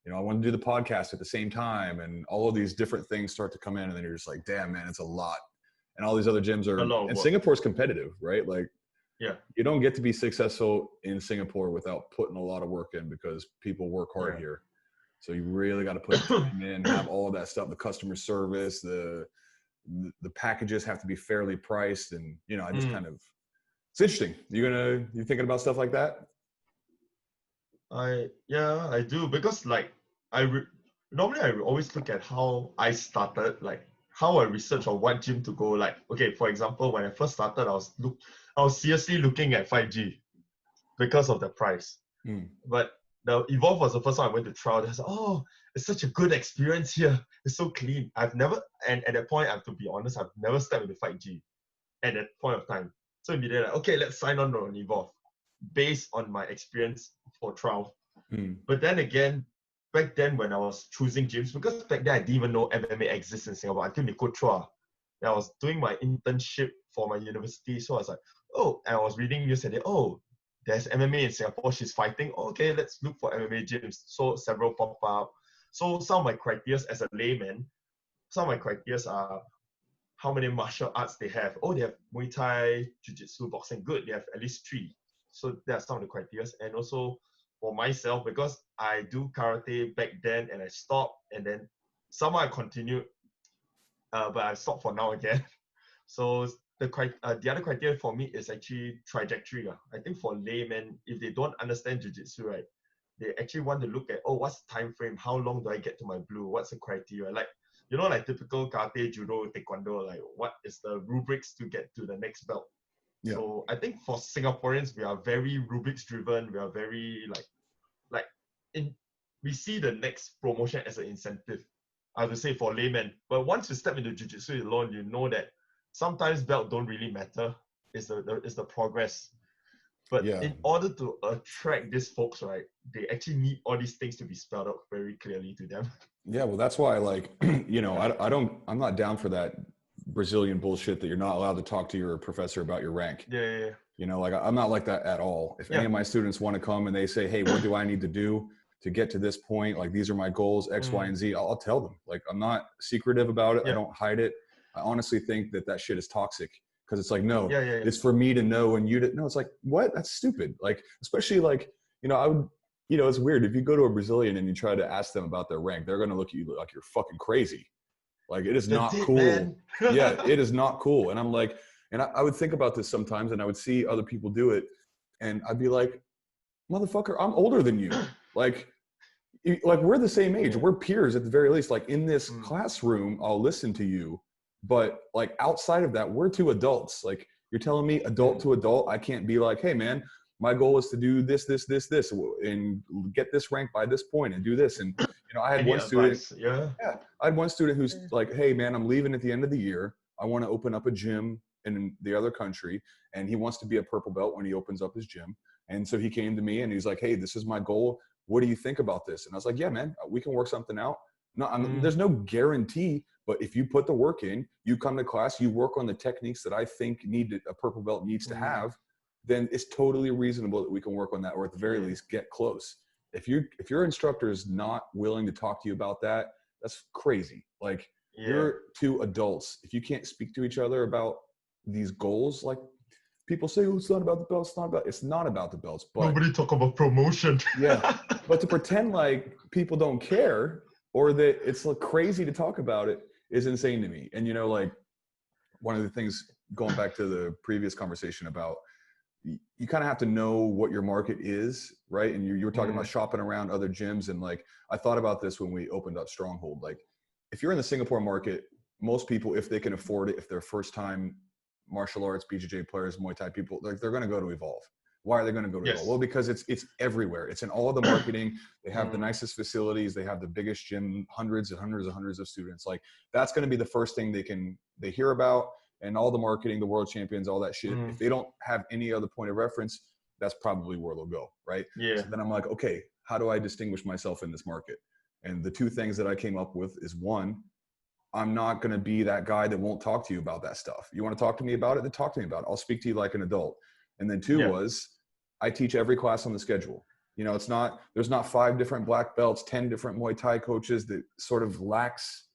you know, I want to do the podcast at the same time, and all of these different things start to come in, and then you're just like, damn, man, it's a lot. And all these other gyms and Singapore's competitive, right? Like, you don't get to be successful in Singapore without putting a lot of work in, because people work hard here. So you really got to put time in, have all of that stuff, the customer service, the packages have to be fairly priced. And, you know, I just kind of It's interesting. You thinking about stuff like that? I do, because like normally I always look at how I started, like how I research on what gym to go. Like, okay, for example, when I first started, I was seriously looking at 5G because of the price. But the Evolve was the first one I went to try. I was like, oh, it's such a good experience here. It's so clean. And at that point, I have to be honest, I've never stepped into 5G at that point of time. So immediately, like, okay, let's sign on to an Evolve based on my experience for trial. But then again, back then when I was choosing gyms, because back then I didn't even know MMA exists in Singapore until Nico Chua. I was doing my internship for my university, so I was like, oh, and I was reading news and oh, there's MMA in Singapore, she's fighting. Okay, let's look for MMA gyms. So several pop up. So some of my criteria as a layman, some of my criteria are how many martial arts they have. Oh, they have Muay Thai, Jiu Jitsu, boxing. Good, they have at least 3. So that's some of the criteria. And also for myself, because I do karate back then and I stopped, and then somehow I continued, but I stopped for now again. So the other criteria for me is actually trajectory. I think for laymen, if they don't understand jiu-jitsu, right, they actually want to look at, oh, what's the time frame? How long do I get to my blue? What's the criteria? Like, you know, like typical karate, judo, taekwondo, like what is the rubrics to get to the next belt? Yeah. So I think for Singaporeans, we are very rubrics driven. We are very we see the next promotion as an incentive, I would say, for laymen. But once you step into jiu-jitsu alone, you know that sometimes belt don't really matter. It's the progress. But in order to attract these folks, right, they actually need all these things to be spelled out very clearly to them. Yeah, well, that's why, like, you know, I'm not down for that Brazilian bullshit that you're not allowed to talk to your professor about your rank. Yeah. You know, like, I'm not like that at all. If any of my students want to come and they say, hey, what do I need to do to get to this point? Like, these are my goals, X, Y, and Z. I'll tell them. Like, I'm not secretive about it. I don't hide it. I honestly think that shit is toxic, because it's like, no, it's for me to know and you to know. It's like, what? That's stupid. Like, especially like, you know, I would, you know, it's weird. If you go to a Brazilian and you try to ask them about their rank, they're going to look at you like you're fucking crazy. Like, it is not cool. Yeah, it is not cool. And I'm like, and I would think about this sometimes, and I would see other people do it, and I'd be like, motherfucker, I'm older than you. Like we're the same age. We're peers at the very least. Like, in this classroom, I'll listen to you. But like, outside of that, we're 2 adults. Like, you're telling me adult to adult, I can't be like, hey man, my goal is to do this, and get this rank by this point and do this. And, you know, I had one student. I had one student who's like, hey man, I'm leaving at the end of the year. I want to open up a gym in the other country, and he wants to be a purple belt when he opens up his gym. And so he came to me and he's like, hey, this is my goal. What do you think about this? And I was like, yeah, man, we can work something out. No, there's no guarantee, but if you put the work in, you come to class, you work on the techniques that I think a purple belt needs to have, then it's totally reasonable that we can work on that, or at the very least get close. If your instructor is not willing to talk to you about that, that's crazy. Like, you're 2 adults. If you can't speak to each other about these goals, like, people say, oh, it's not about the belts. It's not about the belts. But nobody talk about promotion. But to pretend like people don't care, or that it's like crazy to talk about it, is insane to me. And, you know, like, one of the things, going back to the previous conversation about, you kind of have to know what your market is, right? And you were talking about shopping around other gyms. And like, I thought about this when we opened up Stronghold. Like, if you're in the Singapore market, most people, if they can afford it, if they're first time martial arts, BJJ players, Muay Thai people, like, they're going to go to Evolve. Why are they going to go to Evolve? Well, because it's everywhere. It's in all the marketing. They have the nicest facilities. They have the biggest gym, hundreds and hundreds of students. Like, that's going to be the first thing they hear about. And all the marketing, the world champions, all that shit. If they don't have any other point of reference, that's probably where they'll go, right? So then I'm like, okay, how do I distinguish myself in this market? And the 2 things that I came up with is, 1, I'm not going to be that guy that won't talk to you about that stuff. You want to talk to me about it? Then talk to me about it. I'll speak to you like an adult. And then 2 was, I teach every class on the schedule. You know, there's not 5 different black belts, 10 different Muay Thai coaches. That sort of lacks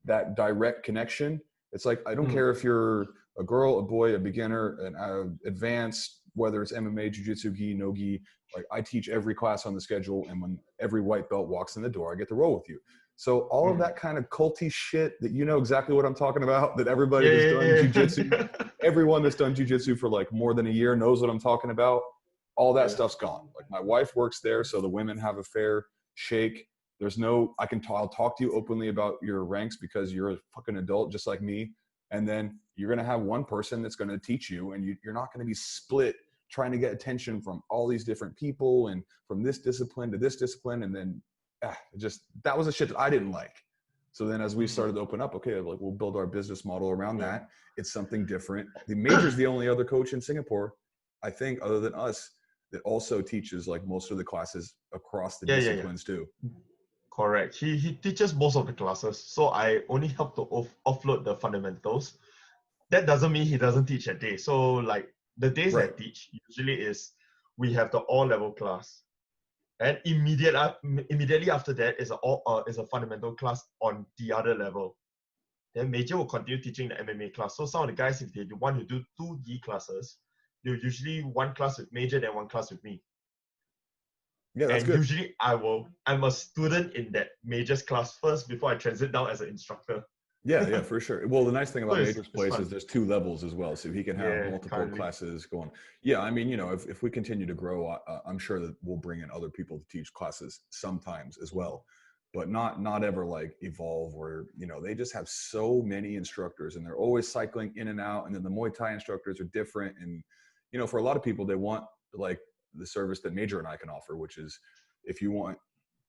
that direct connection. It's like, I don't care if you're a girl, a boy, a beginner, an advanced, whether it's MMA, jiu-jitsu, gi, no gi, like, I teach every class on the schedule. And when every white belt walks in the door, I get to roll with you. So all of that kind of culty shit that you know exactly what I'm talking about, that everybody that's done yeah. jiu-jitsu, everyone that's done jiu-jitsu for like more than a year knows what I'm talking about. All that stuff's gone. Like my wife works there, so the women have a fair shake. There's no, I'll talk to you openly about your ranks because you're a fucking adult just like me. And then you're going to have one person that's going to teach you, and you're not going to be split trying to get attention from all these different people and from this discipline to this discipline. And then that was the shit that I didn't like. So then as we started to open up, okay, like we'll build our business model around that. It's something different. The Major's the only other coach in Singapore, I think, other than us, that also teaches like most of the classes across the disciplines too. Correct. He teaches most of the classes. So I only help to offload the fundamentals. That doesn't mean he doesn't teach a day. So like the days I teach usually is we have the all level class. And immediately after that is a fundamental class on the other level. Then Major will continue teaching the MMA class. So some of the guys, if they want to do 2D classes, they'll usually one class with Major, then one class with me. Yeah, that's good. Usually I'm a student in that Major's class first before I transit down as an instructor. Yeah, for sure. Well, the nice thing about Major's place is there's 2 levels as well, so he can have multiple classes going. Yeah, I mean, you know, if we continue to grow, I'm sure that we'll bring in other people to teach classes sometimes as well, but not ever like Evolve, where, you know, they just have so many instructors and they're always cycling in and out, and then the Muay Thai instructors are different. And, you know, for a lot of people, they want like the service that Major and I can offer, which is if you want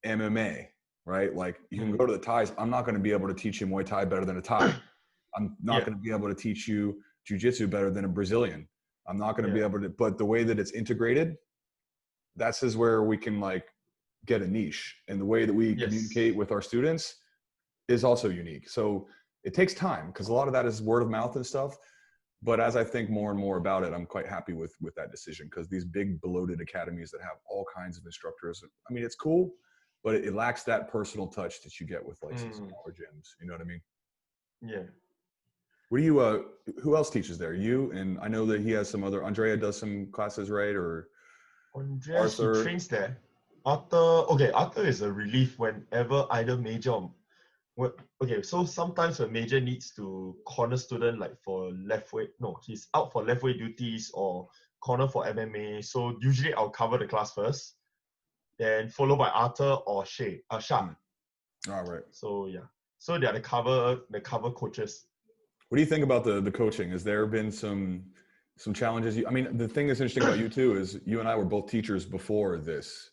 MMA, right? Like you can go to the Thais. I'm not going to be able to teach you Muay Thai better than a Thai. I'm not going to be able to teach you Jiu-Jitsu better than a Brazilian. I'm not going to be able to, but the way that it's integrated, that's is where we can like get a niche. And the way that we communicate with our students is also unique. So it takes time because a lot of that is word of mouth and stuff. But as I think more and more about it, I'm quite happy with that decision, because these big bloated academies that have all kinds of instructors, I mean, it's cool, but it lacks that personal touch that you get with like some smaller gyms. You know what I mean? Yeah. What do you, who else teaches there? You, and I know that he has some other, Andrea does some classes, right? Or Andreas, he trains there. Arthur is a relief whenever either Major so sometimes a Major needs to corner student like for left weight. No, he's out for left weight duties or corner for MMA. So usually I'll cover the class first, then followed by Arthur or Shah. All right. So yeah. So they are the cover coaches. What do you think about the coaching? Has there been some challenges? I mean, the thing that's interesting about you too is you and I were both teachers before this.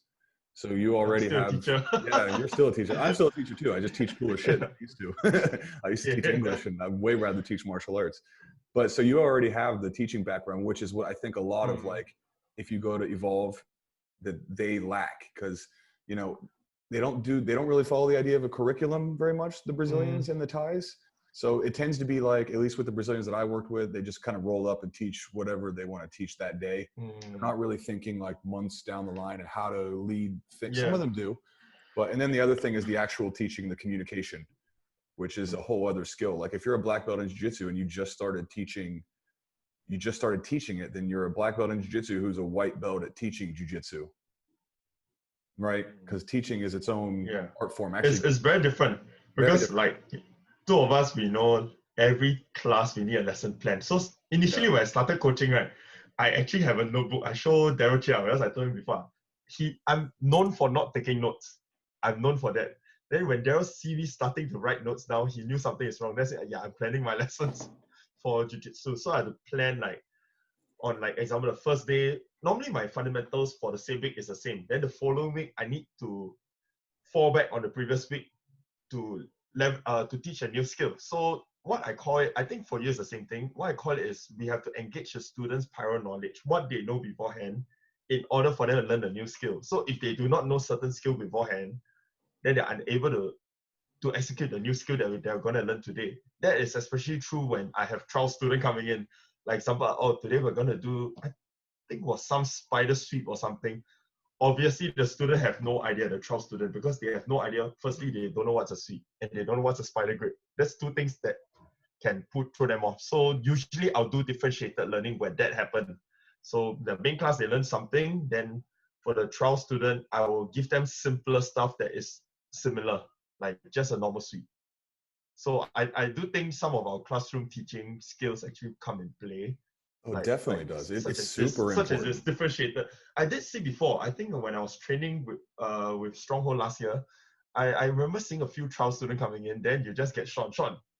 So you already have, yeah, you're still a teacher. I'm still a teacher too. I just teach cooler shit than I used to. I used to teach English, and I'd way rather teach martial arts. But so you already have the teaching background, which is what I think a lot of like, if you go to Evolve, that they lack, because, you know, they don't really follow the idea of a curriculum very much, the Brazilians and the Thais. So it tends to be like, at least with the Brazilians that I worked with, they just kind of roll up and teach whatever they want to teach that day. They're not really thinking like months down the line and how to lead things. Some of them do. And then the other thing is the actual teaching, the communication, which is a whole other skill. Like if you're a black belt in jiu-jitsu and you just started teaching it, then you're a black belt in jiu-jitsu who's a white belt at teaching jiu-jitsu. Right? Because teaching is its own art form. Actually, it's very different, because like two of us, we know every class we need a lesson plan. So initially when I started coaching, right, I actually have a notebook. I show Daryl Chia, as I told him before. I'm known for not taking notes. I'm known for that. Then when Daryl see me starting to write notes down, he knew something is wrong. That's it. Yeah, I'm planning my lessons for jiu-jitsu. So I had to plan like on like example the first day. Normally my fundamentals for the same week is the same. Then the following week I need to fall back on the previous week to teach a new skill. So what I call it, I think for you is the same thing. What I call it is we have to engage the students' prior knowledge, what they know beforehand, in order for them to learn a new skill. So if they do not know certain skill beforehand, then they're unable to execute the new skill that they're going to learn today. That is especially true when I have trial student coming in. Like example, today we're going to do, I think it was some spider sweep or something. Obviously, the student have no idea, the trial student, because they have no idea. Firstly, they don't know what's a sweep, and they don't know what's a spider grip. That's two things that can throw them off. So usually I'll do differentiated learning when that happens. So the main class, they learn something. Then for the trial student, I will give them simpler stuff that is similar. like just a normal sweep. So I do think some of our classroom teaching skills actually come in play. Oh, it definitely does. It's super Such as important. this differentiated. I did see before. I think when I was training with Stronghold last year, I remember seeing a few trial students coming in. Then you just get Sean,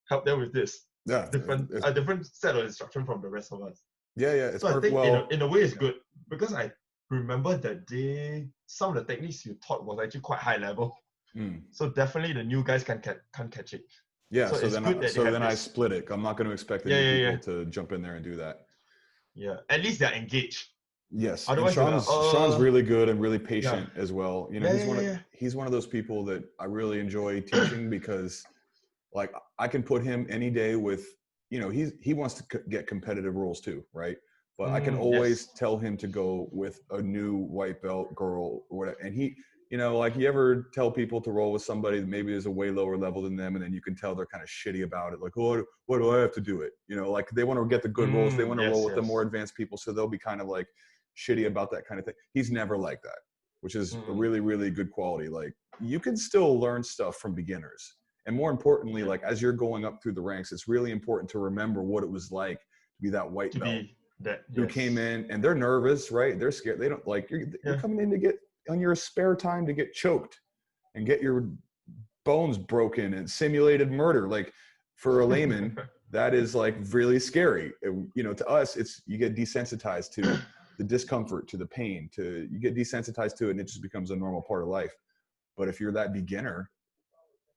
help them with this. Yeah, A different set of instruction from the rest of us. Yeah, it's so perfect. I think well, in a way it's good because I remember that some of the techniques you taught was actually quite high level. So definitely the new guys can't catch it. Yeah, so it's good then I split it. I'm not going to expect the new people to jump in there and do that. Yeah, at least they're engaged. Yes, otherwise and Sean's really good and really patient as well. You know, he's one of those people that I really enjoy teaching because, like, I can put him any day with, you know, he wants to get competitive rules too, right? But I can always tell him to go with a new white belt girl or whatever, and he. You know, like you ever tell people to roll with somebody that maybe is a way lower level than them, and then you can tell they're kind of shitty about it. Like, oh, what do I have to do it? You know, like they want to get the good rolls. They want to roll with the more advanced people. So they'll be kind of like shitty about that kind of thing. He's never like that, which is a really, really good quality. Like you can still learn stuff from beginners. And more importantly, like as you're going up through the ranks, it's really important to remember what it was like to be that white belt who came in and they're nervous, right? They're scared. They don't like, you're coming in to get on your spare time to get choked and get your bones broken and simulated murder. Like for a layman, that is like really scary. You know, to us, you get desensitized to the discomfort, to the pain, you get desensitized to it and it just becomes a normal part of life. But if you're that beginner,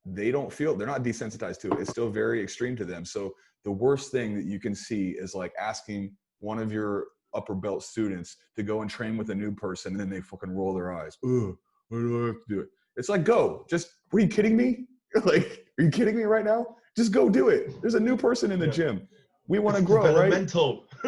they're not desensitized to it. It's still very extreme to them. So the worst thing that you can see is like asking one of your upper belt students to go and train with a new person and then they fucking roll their eyes. Ugh, why do I have to do it? It's like, are you kidding me? Like, are you kidding me right now? Just go do it. There's a new person in the gym. We want to grow, right?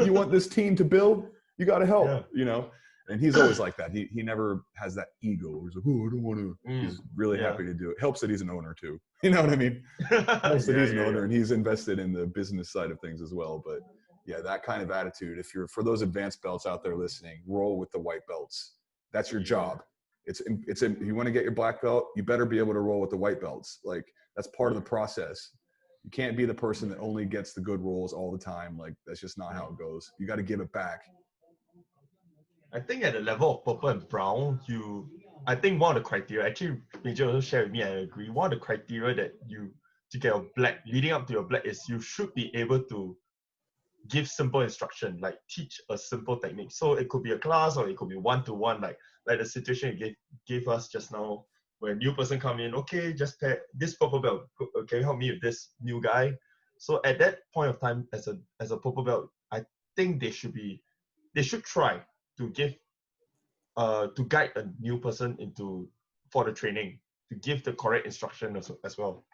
You want this team to build? You got to help, you know? And he's always like that. He never has that ego. He's like, oh, I don't want to. He's really happy to do it. Helps that he's an owner too. You know what I mean? Helps that he's an owner and he's invested in the business side of things as well. But yeah, that kind of attitude. For those advanced belts out there listening, roll with the white belts. That's your job. If you want to get your black belt, you better be able to roll with the white belts. Like that's part of the process. You can't be the person that only gets the good rolls all the time. Like that's just not how it goes. You got to give it back. I think at the level of purple and brown, I think one of the criteria, actually, Major also shared with me, I agree, one of the criteria that to get a black, leading up to your black is you should be able to give simple instruction, like teach a simple technique. So it could be a class or it could be one-to-one, like the situation you gave us just now, where a new person come in, okay, just pair this purple belt, can you help me with this new guy? So at that point of time, as a purple belt, I think they should try to give to guide a new person for the training, to give the correct instruction as well.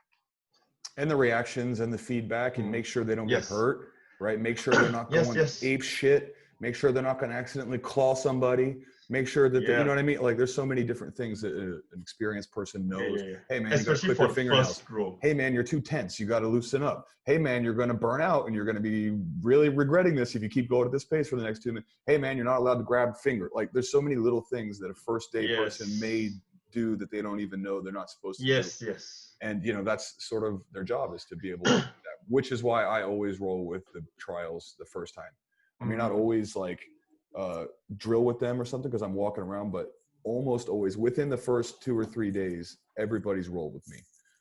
And the reactions and the feedback and make sure they don't get hurt, right? Make sure they're not going ape shit. Make sure they're not going to accidentally claw somebody. Make sure that, you know what I mean? Like there's so many different things that an experienced person knows. Hey man, especially you got to clip your fingernails. Hey man, you're too tense. You got to loosen up. Hey man, you're going to burn out and you're going to be really regretting this if you keep going at this pace for the next 2 minutes. Hey man, you're not allowed to grab finger. Like there's so many little things that a first day person may do that they don't even know they're not supposed to do. Yes. And you know, that's sort of their job, is to be able to do that, which is why I always roll with the trials the first time. I mean, not always like drill with them or something because I'm walking around, but almost always within the first 2 or 3 days, everybody's rolled with me.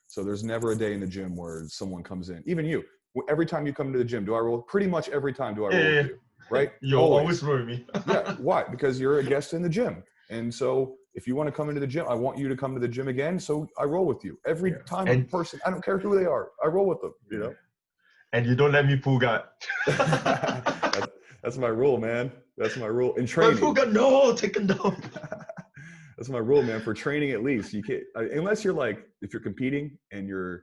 So there's never a day in the gym where someone comes in, even you. Every time you come to the gym, do I roll? Pretty much every time do I roll with you, right? You always roll with me. Yeah, why? Because you're a guest in the gym. And so if you want to come into the gym, I want you to come to the gym again. So I roll with you every time. A person, I don't care who they are, I roll with them, you know? And you don't let me pull guard. That's my rule, man. That's my rule in training. Pull guard, no, take them down. That's my rule, man. For training, at least you can't, unless you're like, if you're competing and your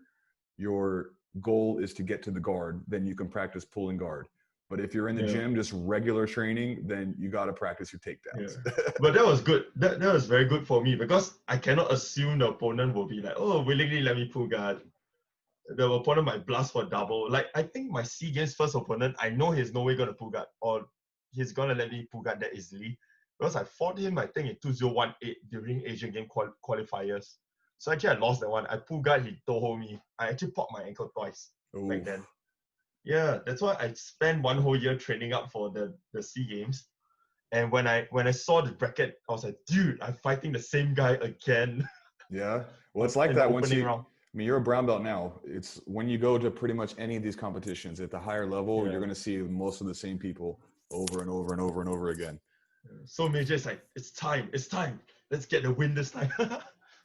goal is to get to the guard, then you can practice pulling guard. But if you're in the gym, just regular training, then you got to practice your takedowns. But that was good. That was very good for me because I cannot assume the opponent will be like, oh, willingly let me pull guard. The opponent might blast for double. Like, I think my SEA Games first opponent, I know he's no way going to pull guard or he's going to let me pull guard that easily. Because I fought him, I think, in 2018 during Asian Game qualifiers. So actually, I lost that one. I pulled guard, he toho me. I actually popped my ankle twice back then. Yeah, that's why I spent 1 whole year training up for the SEA Games. And when I saw the bracket, I was like, dude, I'm fighting the same guy again. Yeah. Well, it's like in the that once opening you, round. I mean, you're a brown belt now. It's when you go to pretty much any of these competitions at the higher level, you're going to see most of the same people over and over and over and over again. So Major is like, it's time. Let's get the win this time.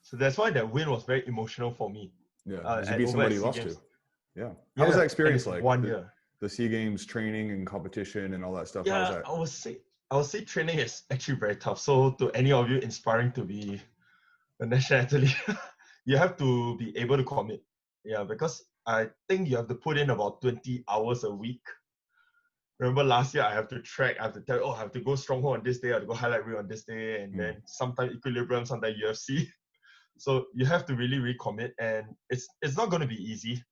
So that's why that win was very emotional for me. Yeah, you beat somebody you lost to. Yeah. How was that experience like? 1 year. The SEA Games training and competition and all that stuff. Yeah, How's that? I would say training is actually very tough. So to any of you inspiring to be a national athlete, you have to be able to commit. Yeah, because I think you have to put in about 20 hours a week. Remember last year, I have to track, I have to tell, I have to go Stronghold on this day, I have to go highlight reel on this day, and then sometimes equilibrium, sometimes UFC. So you have to really recommit, and it's not going to be easy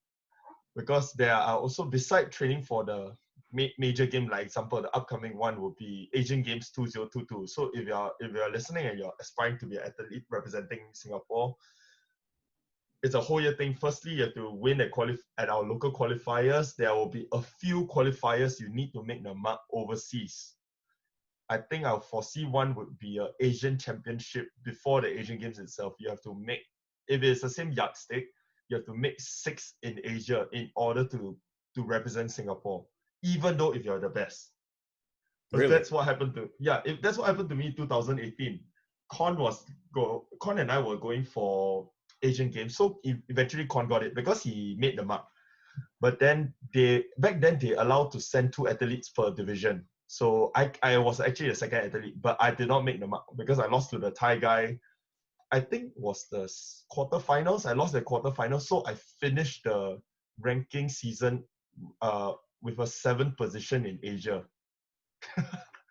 because there are also, beside training for the major game, like example, the upcoming one will be Asian Games 2022. So if you're listening and you're aspiring to be an athlete representing Singapore, it's a whole year thing. Firstly, you have to win at our local qualifiers. There will be a few qualifiers you need to make the mark overseas. I think I'll foresee one would be an Asian Championship before the Asian Games itself. You have to make, if it's the same yardstick, you have to make 6 in Asia in order to represent Singapore, even though if you're the best. Really? That's what happened that's what happened to me in 2018. Kwan and I were going for Asian Games. So eventually Kwan got it because he made the mark. But then back then they allowed to send 2 athletes per division. So I was actually the second athlete, but I did not make the mark because I lost to the Thai guy. I think was the quarterfinals. I lost the quarterfinals. So I finished the ranking season with a 7th position in Asia.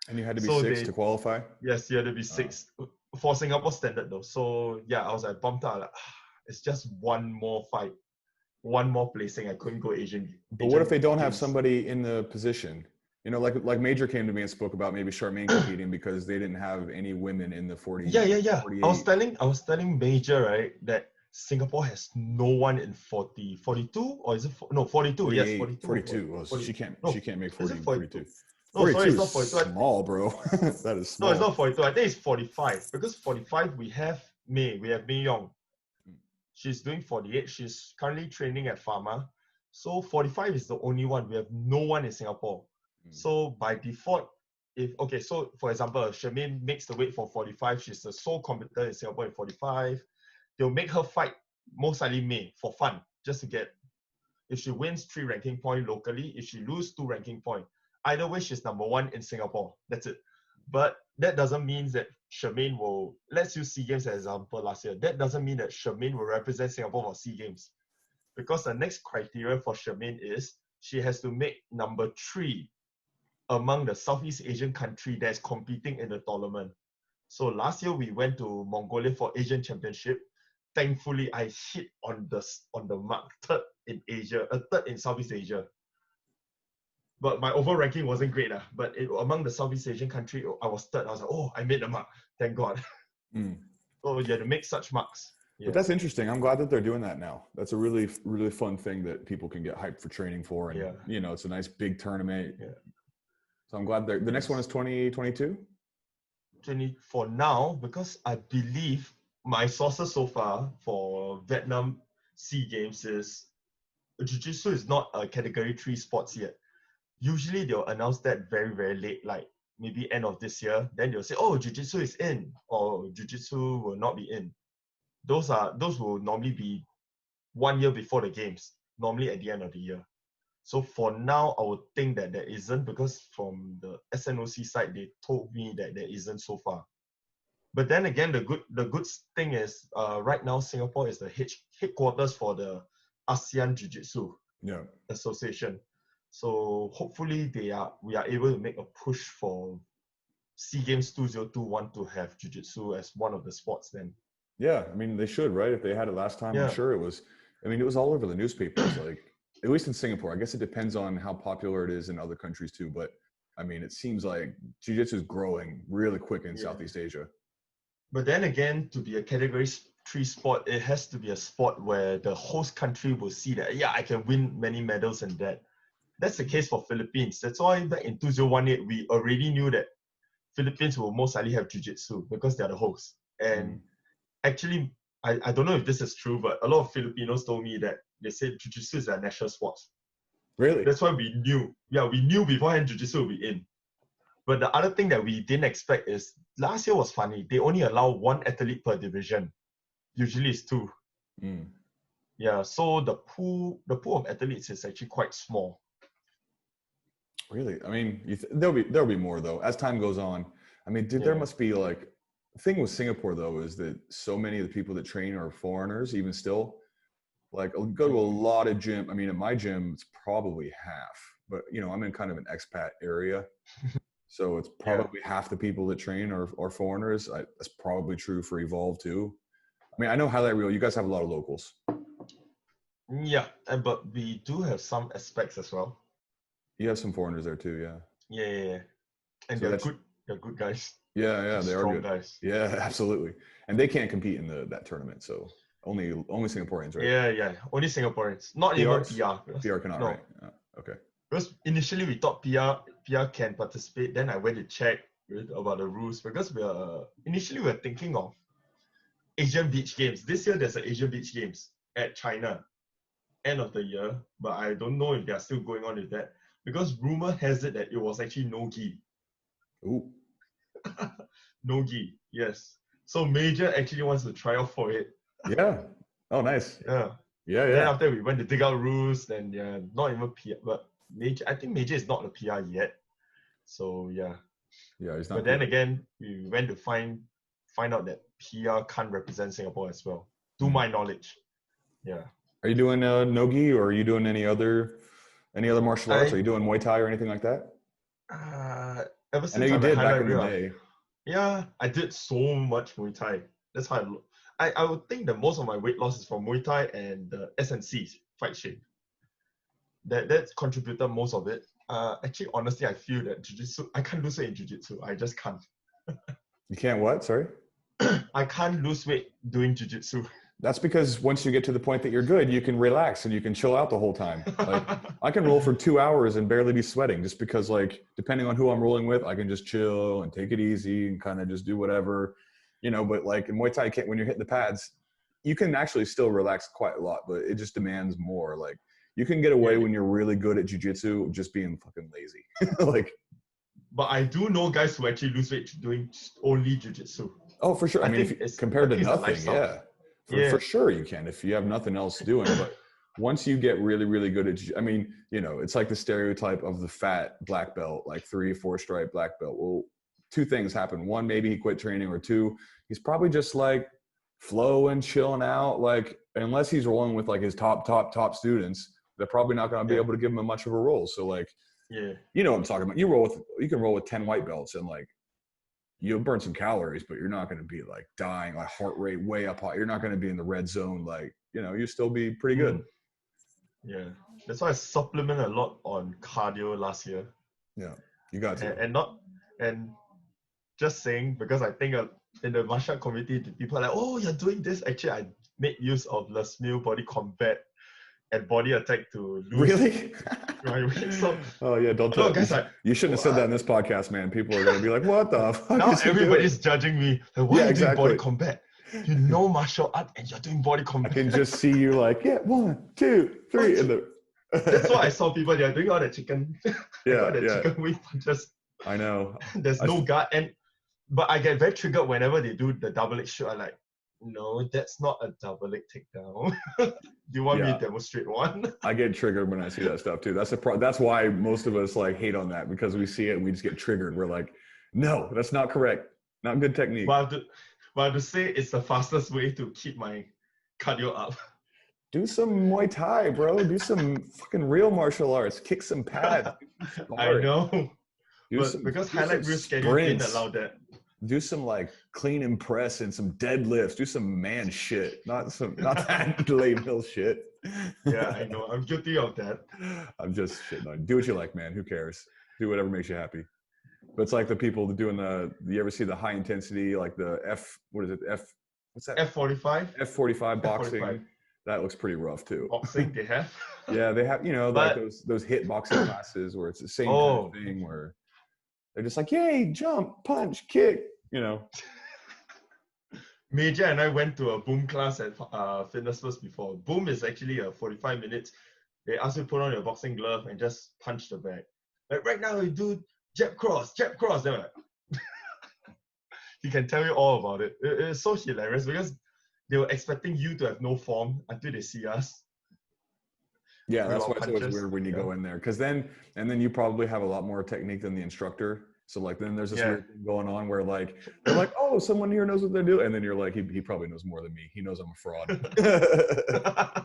And you had to be 6 to qualify? Yes, you had to be 6 for Singapore standard though. So yeah, I was like bumped out. Like, it's just one more fight, one more placing. I couldn't go Asian. But what if they don't have somebody in the position? You know, like Major came to me and spoke about maybe Charmaine competing because they didn't have any women in the 40. Yeah. 48. I was telling Major, right, that Singapore has no one in 40, 42, or is it no 42? 48, yes, 42. 42. Well, 40, she can't make 40. 42. No, 42 sorry, it's not 42. Small, bro. That is small. No, it's not 42. I think it's 45 because 45 we have May Young. She's doing 48. She's currently training at Pharma. So 45 is the only one. We have no one in Singapore. So by default, so for example, Charmaine makes the weight for 45. She's the sole competitor in Singapore in 45. They'll make her fight most likely May for fun, just to get. If she wins 3 ranking points locally, if she loses 2 ranking points, either way she's number 1 in Singapore. That's it. But that doesn't mean that Charmaine will. Let's use SEA Games as an example last year. That doesn't mean that Charmaine will represent Singapore for SEA Games, because the next criteria for Charmaine is she has to make number 3 among the Southeast Asian country that's competing in the tournament. So last year we went to Mongolia for Asian Championship. Thankfully, I hit on the mark, 3rd in Asia, 3rd in Southeast Asia. But my overall ranking wasn't great. But among the Southeast Asian country, I was 3rd. I was like, I made the mark. Thank God. So you have to make such marks. Yeah. But that's interesting. I'm glad that they're doing that now. That's a really, really fun thing that people can get hyped for training for. And, you know, it's a nice big tournament. Yeah. So I'm glad the next one is 2022? For now, because I believe my sources so far for Vietnam SEA Games is Jiu-Jitsu is not a category 3 sports yet. Usually they'll announce that very, very late, like maybe end of this year. Then they'll say, Jiu-Jitsu is in, or Jiu-Jitsu will not be in. Those will normally be 1 year before the games, normally at the end of the year. So for now, I would think that there isn't, because from the SNOC side, they told me that there isn't so far. But then again, the good thing is right now Singapore is the headquarters for the ASEAN Jiu-Jitsu Association. So hopefully we are able to make a push for SEA Games 2021 to have Jiu-Jitsu as one of the sports then. Yeah, I mean they should, right? If they had it last time, I'm sure it was. I mean, it was all over the newspapers, like. At least in Singapore. I guess it depends on how popular it is in other countries too. But I mean, it seems like Jiu-Jitsu is growing really quick in Southeast Asia. But then again, to be a category three sport, it has to be a sport where the host country will see that, yeah, I can win many medals and that. That's the case for Philippines. That's why back in 2018, we already knew that Philippines will most likely have Jiu-Jitsu because they're the hosts. And actually, I don't know if this is true, but a lot of Filipinos told me that they said Jiu-Jitsu is their national sport. Really? That's why we knew. Yeah, we knew beforehand Jiu-Jitsu will be in. But the other thing that we didn't expect is, last year was funny. They only allow one athlete per division. Usually it's two. Yeah, so the pool of athletes is actually quite small. Really? I mean, there'll be more though as time goes on. I mean, there must be like, the thing with Singapore though is that so many of the people that train are foreigners, even still. Like, I'll go to a lot of gym. I mean, at my gym, it's probably half, but you know, I'm in kind of an expat area. So it's probably half the people that train are foreigners. That's probably true for Evolve too. I mean, I know Highlight Reel, you guys have a lot of locals. Yeah, but we do have some aspects as well. You have some foreigners there too, yeah. Yeah. And so they're good guys. Yeah, they are good guys. Yeah, absolutely. And they can't compete in that tournament, so only Singaporeans, right? Yeah, only Singaporeans. Not PRs? even PR. PR cannot, no. Right? Okay. Because initially we thought PR can participate. Then I went to check about the rules because initially we were thinking of Asian Beach Games. This year there's an Asian Beach Games at China, end of the year. But I don't know if they are still going on with that because rumor has it that it was actually no gi. Ooh. No gi, yes. So Major actually wants to try out for it. Yeah. Oh, nice. Yeah. Then after we went to dig out rules, then not even PR, but Major. I think Major is not a PR yet. So yeah. Yeah, he's not. But then again, we went to find out that PR can't represent Singapore as well, to my knowledge. Yeah. Are you doing no-gi, or are you doing any other martial arts? Are you doing Muay Thai or anything like that? Ever since I know you did back in the day. Yeah, I did so much Muay Thai. That's how I would think that most of my weight loss is from Muay Thai and the SNC fight shape. That contributed most of it. Actually, honestly, I feel that Jiu-Jitsu, I can't lose weight in Jiu-Jitsu. I just can't. You can't what? Sorry? I can't lose weight doing Jiu-Jitsu. That's because once you get to the point that you're good, you can relax and you can chill out the whole time. Like, I can roll for 2 hours and barely be sweating just because, like, depending on who I'm rolling with, I can just chill and take it easy and kind of just do whatever, you know. But like in Muay Thai, when you're hitting the pads, you can actually still relax quite a lot, but it just demands more. Like, you can get away when you're really good at jiu-jitsu just being fucking lazy. Like, but I do know guys who actually lose weight doing only jiu-jitsu. Oh, for sure. I mean, compared to nothing, for sure you can if you have nothing else doing. But once you get really, really good at, I mean, you know, it's like the stereotype of the fat black belt, like 3-4 stripe black belt. Well, two things happen. One, maybe he quit training, or two, he's probably just like flowing, chilling out. Like, unless he's rolling with like his top students, they're probably not going to be able to give him much of a roll. So like, you know what I'm talking about. You can roll with 10 white belts and like, you'll burn some calories, but you're not going to be like dying, like heart rate way up high. You're not going to be in the red zone. Like, you know, you still be pretty good. Yeah. That's why I supplement a lot on cardio last year. Yeah. You got to. And just saying, because I think in the martial art community, people are like, oh, you're doing this. Actually, I made use of Les Mills body combat and body attack to lose. Really? My weight. So, oh yeah, don't tell guys. You shouldn't have said that in this podcast, man. People are gonna be like, "What the fuck?" Now everybody's judging me. Like, why are you doing body combat? You know martial art and you're doing body combat. I can just see you like, 1, 2, 3. That's why I saw people. They're doing all the chicken. Chicken wing punches. I know. There's no guard, but I get very triggered whenever they do the double leg shoot. I'm like, no, that's not a double leg takedown. Do you want me to demonstrate one? I get triggered when I see that stuff too. That's why most of us like hate on that, because we see it and we just get triggered. We're like, no, that's not correct. Not good technique. But I have to say it's the fastest way to keep my cardio up. Do some Muay Thai, bro. Do some fucking real martial arts. Kick some pads. I know. Because highlight reel schedule didn't allow that. Do some like clean and press and some deadlifts. Do some man shit, not that late mill shit. Yeah, I know. I'm guilty of that. I'm just shitting on. Do what you like, man. Who cares? Do whatever makes you happy. But it's like the people doing you ever see the high intensity, like the F what's that? F45. F45 boxing. F45. That looks pretty rough too. Boxing they have. Yeah, they have, like those hit boxing classes where it's the same kind of thing where they're just like, yay, jump, punch, kick, Major and I went to a boom class at Fitness First before. Boom is actually a 45 minutes. They ask you to put on your boxing glove and just punch the bag. Like right now, you do jab cross. Then like, he can tell you all about it. It's so hilarious because they were expecting you to have no form until they see us. Yeah, that's why it's always weird when you go in there. Because then you probably have a lot more technique than the instructor. So like then there's this weird thing going on where like they're like, oh, someone here knows what they're doing, and then you're like, he probably knows more than me. He knows I'm a fraud.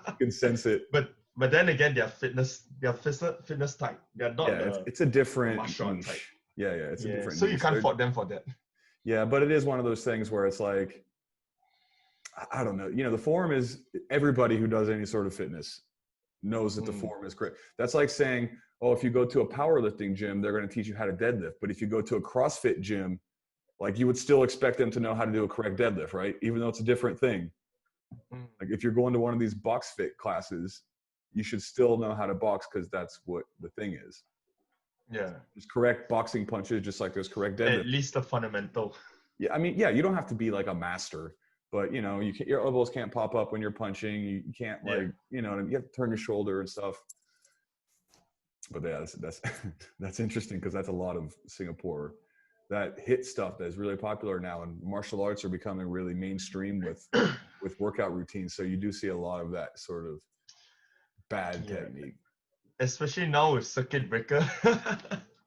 You can sense it. But then again, they're fitness type. They're not. Yeah, it's a different niche. Type. Yeah, it's a different. So you can't fault them for that. Yeah, but it is one of those things where it's like, I don't know. The form is everybody who does any sort of fitness knows that the form is great. That's like saying, oh, if you go to a powerlifting gym, they're going to teach you how to deadlift. But if you go to a CrossFit gym, like you would still expect them to know how to do a correct deadlift, right? Even though it's a different thing. Like if you're going to one of these box fit classes, you should still know how to box because that's what the thing is. Yeah. There's correct boxing punches just like there's correct deadlift. At least the fundamental. Yeah, I mean, yeah, you don't have to be like a master. But your elbows can't pop up when you're punching. You can't you have to turn your shoulder and stuff. But yeah, that's interesting because that's a lot of Singapore. That hit stuff that is really popular now, and martial arts are becoming really mainstream with workout routines. So you do see a lot of that sort of bad technique. Especially now with circuit breaker,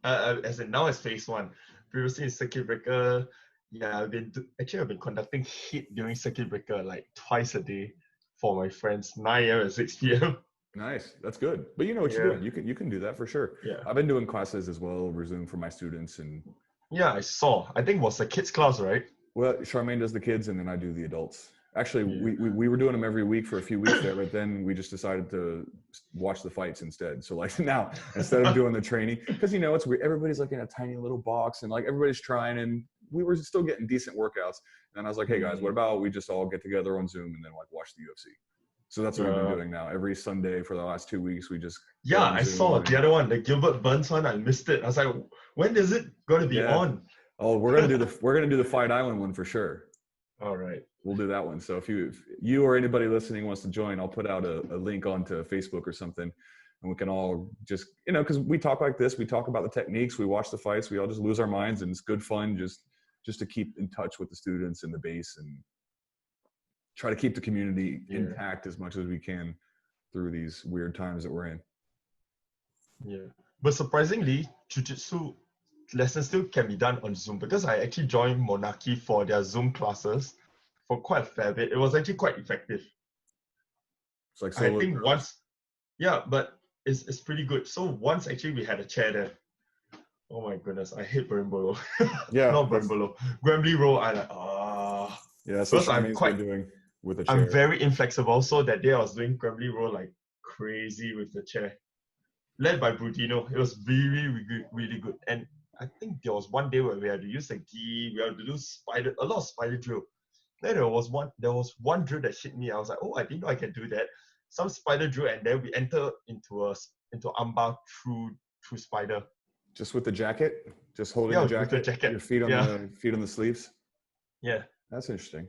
as in now it's phase 1. Previously in circuit breaker. Yeah, I've been conducting HIIT during circuit breaker like twice a day for my friends, 9 a.m. and 6 p.m. Nice, that's good. But you know what you're doing. You can do that for sure. Yeah, I've been doing classes as well over Zoom for my students, and yeah, I saw. I think it was the kids class, right? Well, Charmaine does the kids, and then I do the adults. Actually, we were doing them every week for a few weeks there, but then we just decided to watch the fights instead. So like now, instead of doing the training, because it's weird. Everybody's like in a tiny little box, and like everybody's trying, and we were still getting decent workouts. And I was like, hey guys, what about we just all get together on Zoom and then like watch the UFC? So that's what we've been doing now. Every Sunday for the last 2 weeks, we just I saw the other one, the Gilbert Burns one. I missed it. I was like, when is it going to be on? Oh, we're gonna do the Fight Island one for sure. All right, we'll do that one. So if you or anybody listening wants to join, I'll put out a link onto Facebook or something, and we can all just because we talk like this, we talk about the techniques, we watch the fights, we all just lose our minds, and it's good fun just to keep in touch with the students and the base and try to keep the community intact as much as we can through these weird times that we're in. Yeah, but surprisingly, jiu-jitsu lessons still can be done on Zoom because I actually joined Monarchy for their Zoom classes for quite a fair bit. It was actually quite effective. It's like I think once, but it's pretty good. So once actually we had a chair there. Oh my goodness, I hate Berimbolo. Yeah, not Berimbolo. Grambly roll. I like Yeah, that's what Charmaine's been doing with the chair. I'm very inflexible, so that day I was doing Grambly roll like crazy with the chair, led by Brutino. It was really good. And I think there was one day where we had to use the gi, we had to do a lot of spider drill. Then there was one drill that hit me. I was like, oh, I didn't know I can do that. Some spider drill, and then we enter into armbar through spider. Just with the jacket, just holding the jacket, with the jacket. Your feet on the sleeves. Yeah, that's interesting.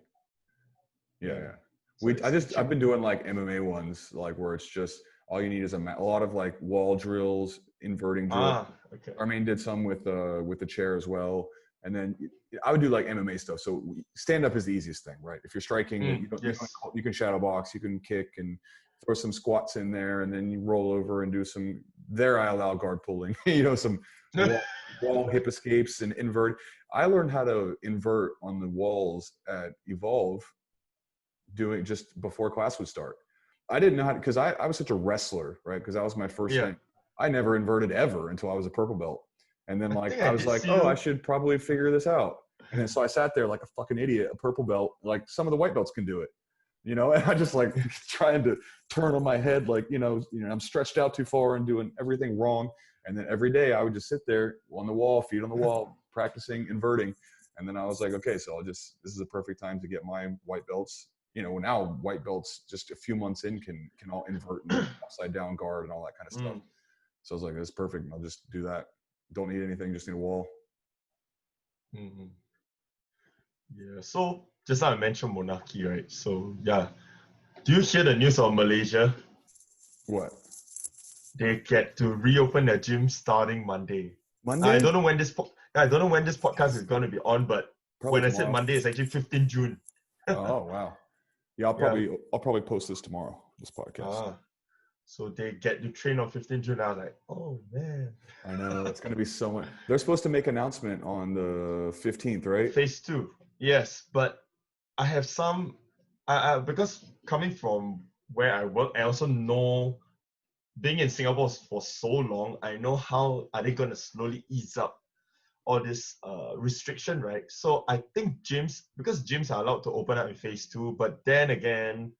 Yeah. So I've been doing like MMA ones, like where it's just all you need is a lot of like wall drills, inverting drills. Okay. Armaine did some with the chair as well, and then I would do like MMA stuff. So stand up is the easiest thing, right? If you're striking, you can shadow box, you can kick and throw some squats in there, and then you roll over and do some. There, I allow guard pulling. Some wall hip escapes and invert. I learned how to invert on the walls at Evolve, doing just before class would start. I didn't know how to, because I was such a wrestler, right? Because that was my first thing. I never inverted ever until I was a purple belt. And then I was like, I should probably figure this out. And then so I sat there like a fucking idiot, a purple belt, like some of the white belts can do it, and I just like trying to turn on my head, like, I'm stretched out too far and doing everything wrong. And then every day I would just sit there on the wall, feet on the wall, practicing inverting. And then I was like, okay, so this is a perfect time to get my white belts. Now white belts just a few months in can all invert and upside down guard and all that kind of stuff. So I was like, this is perfect. I'll just do that. Don't need anything, just need a wall. Mm-hmm. Yeah. So just now I mentioned monarchy, right? So yeah. Do you hear the news of Malaysia? What? They get to reopen their gym starting Monday. Monday? I don't know when this podcast is going to be on, but Probably when tomorrow. I said Monday, it's actually 15 June. Oh wow. Yeah, I'll probably post this tomorrow, this podcast. So they get to train on 15 June. I was like, oh man. I know, it's going to be so much. They're supposed to make an announcement on the 15th, right? Phase 2. Yes, but I have some because coming from where I work, I also know, being in Singapore for so long, I know how are they going to slowly ease up all this restriction, right? So I think because gyms are allowed to open up in phase 2, but then again,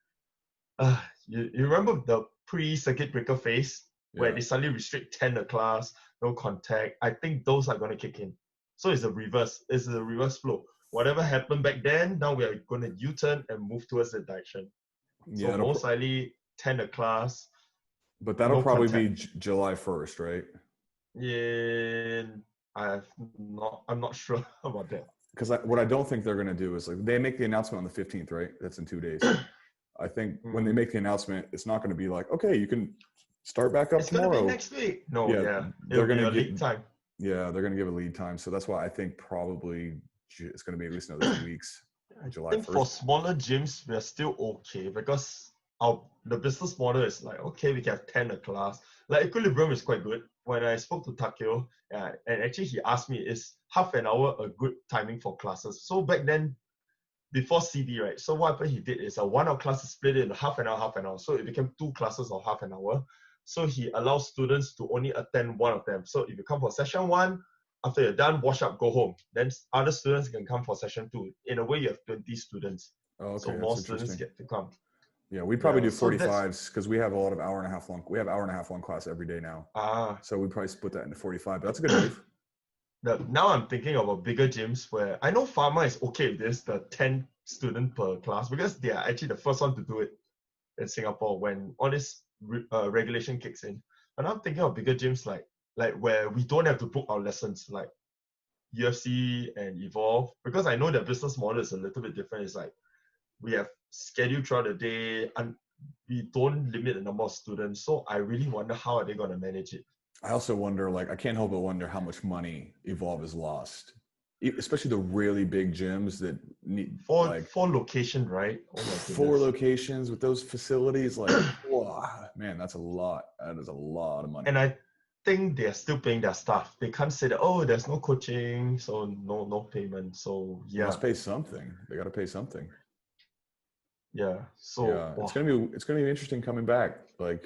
you remember the pre-circuit breaker phase where they suddenly restrict 10 a class, no contact. I think those are going to kick in. So it's a reverse flow. Whatever happened back then, now we are going to U-turn and move towards that direction. So most likely 10 a class. But that'll probably be July 1st, right? Yeah, I'm not sure about that. Because what I don't think they're going to do is, like, they make the announcement on the 15th, right? That's in 2 days. I think when they make the announcement, it's not going to be like, okay, you can start back up tomorrow. It's going to be next week. No, they're going to give lead time. Yeah, they're going to give a lead time. So that's why I think probably it's going to be at least another 2 weeks. July 1st. I think for smaller gyms, we're still okay because the business model is like, okay, we can have 10 a class. Like Equilibrium is quite good. When I spoke to Takeo, and actually he asked me, is half an hour a good timing for classes? So back then, before CB, right? So what he did is a 1 hour class is split into half an hour. So it became 2 classes of half an hour. So he allows students to only attend one of them. So if you come for session 1, after you're done, wash up, go home. Then other students can come for session 2. In a way, you have 20 students. Oh, okay, so more students get to come. Yeah, we probably do 45s because we have a lot of hour and a half long. We have hour and a half long class every day now. So we probably split that into 45. But that's a good move. Now I'm thinking of a bigger gyms where I know Pharma is okay with this, the 10 student per class, because they are actually the first one to do it in Singapore when all this regulation kicks in. And I'm thinking of bigger gyms like where we don't have to book our lessons, like UFC and Evolve, because I know their business model is a little bit different. It's like we have scheduled throughout the day and we don't limit the number of students. So I really wonder how are they going to manage it. I also wonder, I can't help but wonder how much money Evolve has lost, especially the really big gyms that need four locations, right? Oh my goodness. 4 locations with those facilities, wow, man, that's a lot. That is a lot of money. And I think they're still paying their staff. They can't say that, oh, there's no coaching, so no payment. So yeah, they must pay something. They got to pay something. Yeah. So yeah, it's gonna be interesting coming back. I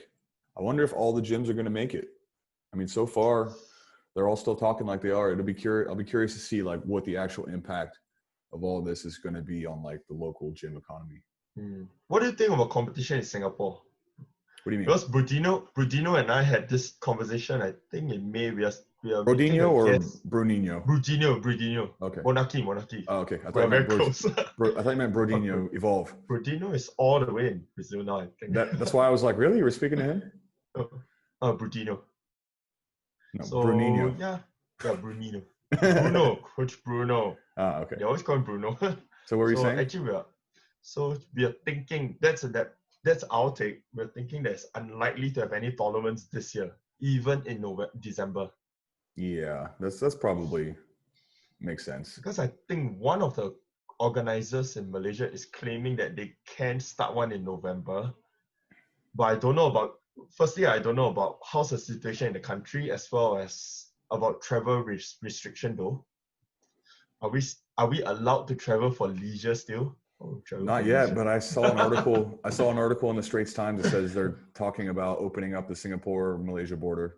wonder if all the gyms are gonna make it. I mean, so far they're all still talking like they are. I'll be curious to see what the actual impact of all of this is going to be on the local gym economy. What do you think about competition in Singapore? What do you mean? Because Brudino and I had this conversation. I think in May we are Brodinho or Bruninho? Brudinho. Okay. Monarchy. Oh, okay. I thought very close. I thought you meant Brodinho Evolve. Brudinho is all the way in Brazil now, I think. That's why I was like, really? You were speaking to him? Brudinho. No, so, Bruninho. Yeah, Bruninho. Bruno, Coach Bruno. Okay. They always call him Bruno. So what were you saying? Actually, we are thinking that's our take. We're thinking that it's unlikely to have any tournaments this year, even in December. Yeah, that's probably makes sense. Because I think one of the organizers in Malaysia is claiming that they can start one in November, but I don't know about. Firstly, I don't know about how's the situation in the country as well as about travel restriction though. Are we allowed to travel for leisure still? Not yet, but I saw an article. I saw an article in the Straits Times that says they're talking about opening up the Singapore-Malaysia border.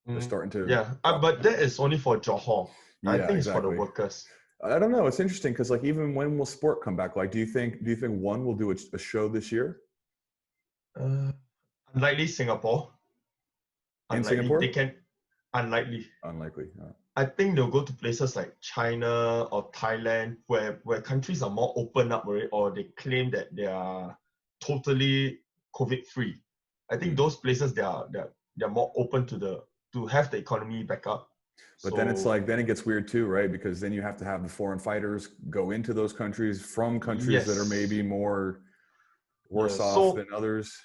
They're starting to. Yeah, but that is only for Johor. I think it's for the workers. I don't know. It's interesting because even when will sport come back? Do you think One will do a show this year? Unlikely Singapore. In Singapore? They can. Unlikely. Unlikely. I think they'll go to places like China or Thailand where countries are more open up, right? Or they claim that they are totally COVID free. I think those places they're more open to have the economy back up. But then it's So like, then it gets weird too, right? Because then you have to have the foreign fighters go into those countries from countries that are yes. maybe more Yeah. worse off So than others.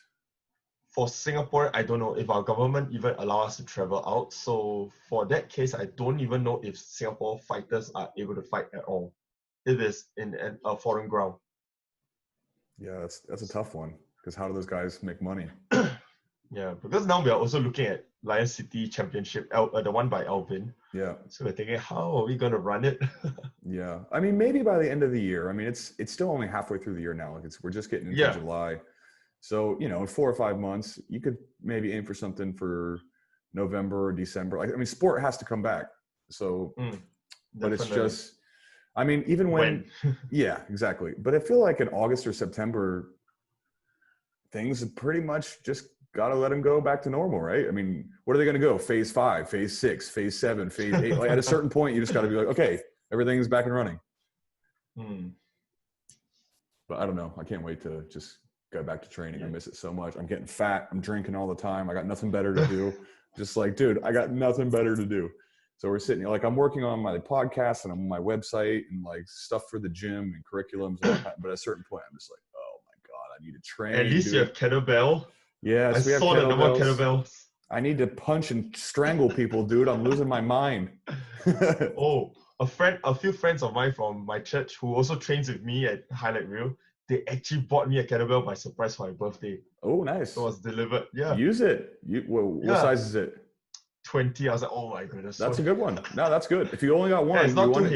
for Singapore, I don't know if our government even allow us to travel out. So for that case, I don't even know if Singapore fighters are able to fight at all. It is in a foreign ground. Yeah, that's a tough one, because how do those guys make money? Yeah, because now we are also looking at Lion City Championship, the one by Alvin. Yeah. So we're thinking, how are we going to run it? Yeah. I mean, maybe by the end of the year. I mean, it's still only halfway through the year now. Like we're just getting into July. So, you know, in 4 or 5 months, you could maybe aim for something for November or December. Like, I mean, sport has to come back. So, but it's just, I mean, even when yeah, exactly. But I feel like in August or September, things have pretty much just got to let them go back to normal, right? I mean, what are they going to go? Phase 5, phase 6, phase 7, phase 8. Like at a certain point, you just got to be like, okay, everything's back and running. But I don't know. I can't wait to just go back to training. I miss it so much. I'm getting fat. I'm drinking all the time. I got nothing better to do. Just like, dude, I got nothing better to do. So we're sitting here, like, I'm working on my podcast and I'm on my website and like stuff for the gym and curriculums and all that. But at a certain point, I'm just like, oh my God, I need to train. At least you have kettlebell. Yes, we have kettlebells. The number of kettlebells. I need to punch and strangle people, dude. I'm losing my mind. A few friends of mine from my church who also trains with me at Highlight Reel, they actually bought me a kettlebell by surprise for my birthday. Oh, nice. So it was delivered. Yeah. Use it. What size is it? 20. I was like, oh my goodness. That's a good one. No, that's good. If you only got one, you want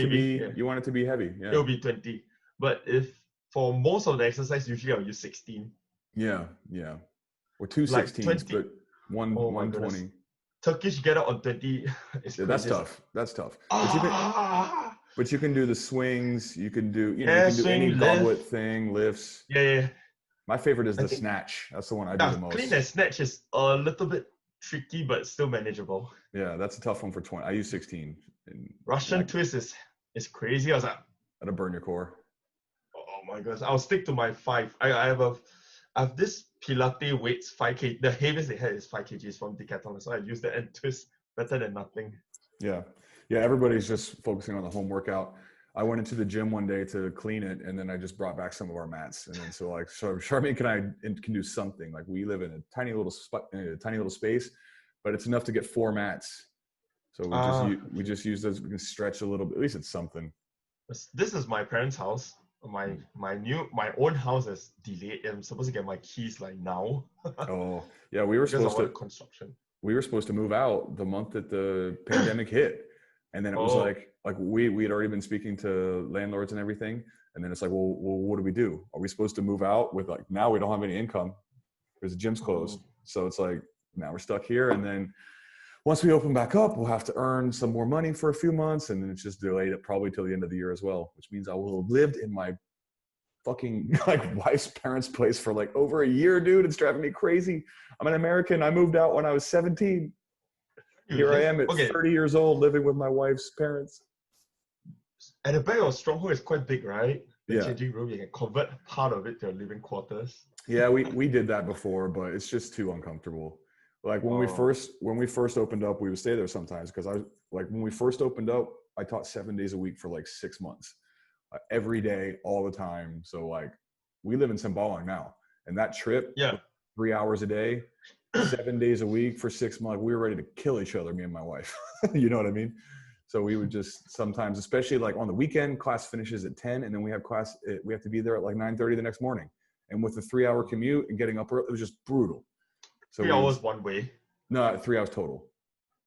it to be heavy. Yeah. It'll be 20. But if for most of the exercise, usually I'll use 16. Yeah, yeah. Or two 16s, but one 20. Turkish get out on 20. That's tough. That's tough. But you can do the swings. You can do, you can do any goblet thing, lifts. Yeah. My favorite is the snatch. That's the one I do the most. Clean and snatch is a little bit tricky, but still manageable. Yeah, that's a tough one for 20. I use 16. Russian twist is crazy. I was like, that'll burn your core. Oh my gosh. I'll stick to my 5. I have this Pilates weights 5 kg. The heaviest they had is 5 kgs from Decathlon. So I use that and twist better than nothing. Yeah. Yeah. Everybody's just focusing on the home workout. I went into the gym one day to clean it, and then I just brought back some of our mats. And then so Charmaine can do something. Like, we live in a tiny little space, but it's enough to get 4 mats. So we just use those. We can stretch a little bit. At least it's something. This is my parents' house. My own house is delayed. I'm supposed to get my keys like now. Oh yeah, we were supposed to construction. We were supposed to move out the month that the pandemic hit, and then it was like we had already been speaking to landlords and everything, and then it's like, well, what do we do? Are we supposed to move out with, like, now we don't have any income because the gym's closed, so it's like now we're stuck here, and then once we open back up, we'll have to earn some more money for a few months, and then it's just delayed it probably till the end of the year as well, which means I will have lived in my fucking wife's parents' place for like over a year, dude. It's driving me crazy. I'm an American. I moved out when I was 17. Here I am at 30 years old living with my wife's parents. And the back of Stronghold is quite big, right? The changing room, you can convert part of it to living quarters. Yeah, we did that before, but it's just too uncomfortable. Like when we first opened up, we would stay there sometimes, because when we first opened up, I taught 7 days a week for like 6 months, every day, all the time. So like, we live in Sembawang now, and that trip, 3 hours a day, 7 days a week for 6 months, we were ready to kill each other, me and my wife. You know what I mean? So we would just sometimes, especially like on the weekend, class finishes at 10, and then we have to be there at like 9:30 the next morning. And with the 3-hour commute and getting up early, it was just brutal. So 3 hours one way? No, 3 hours total.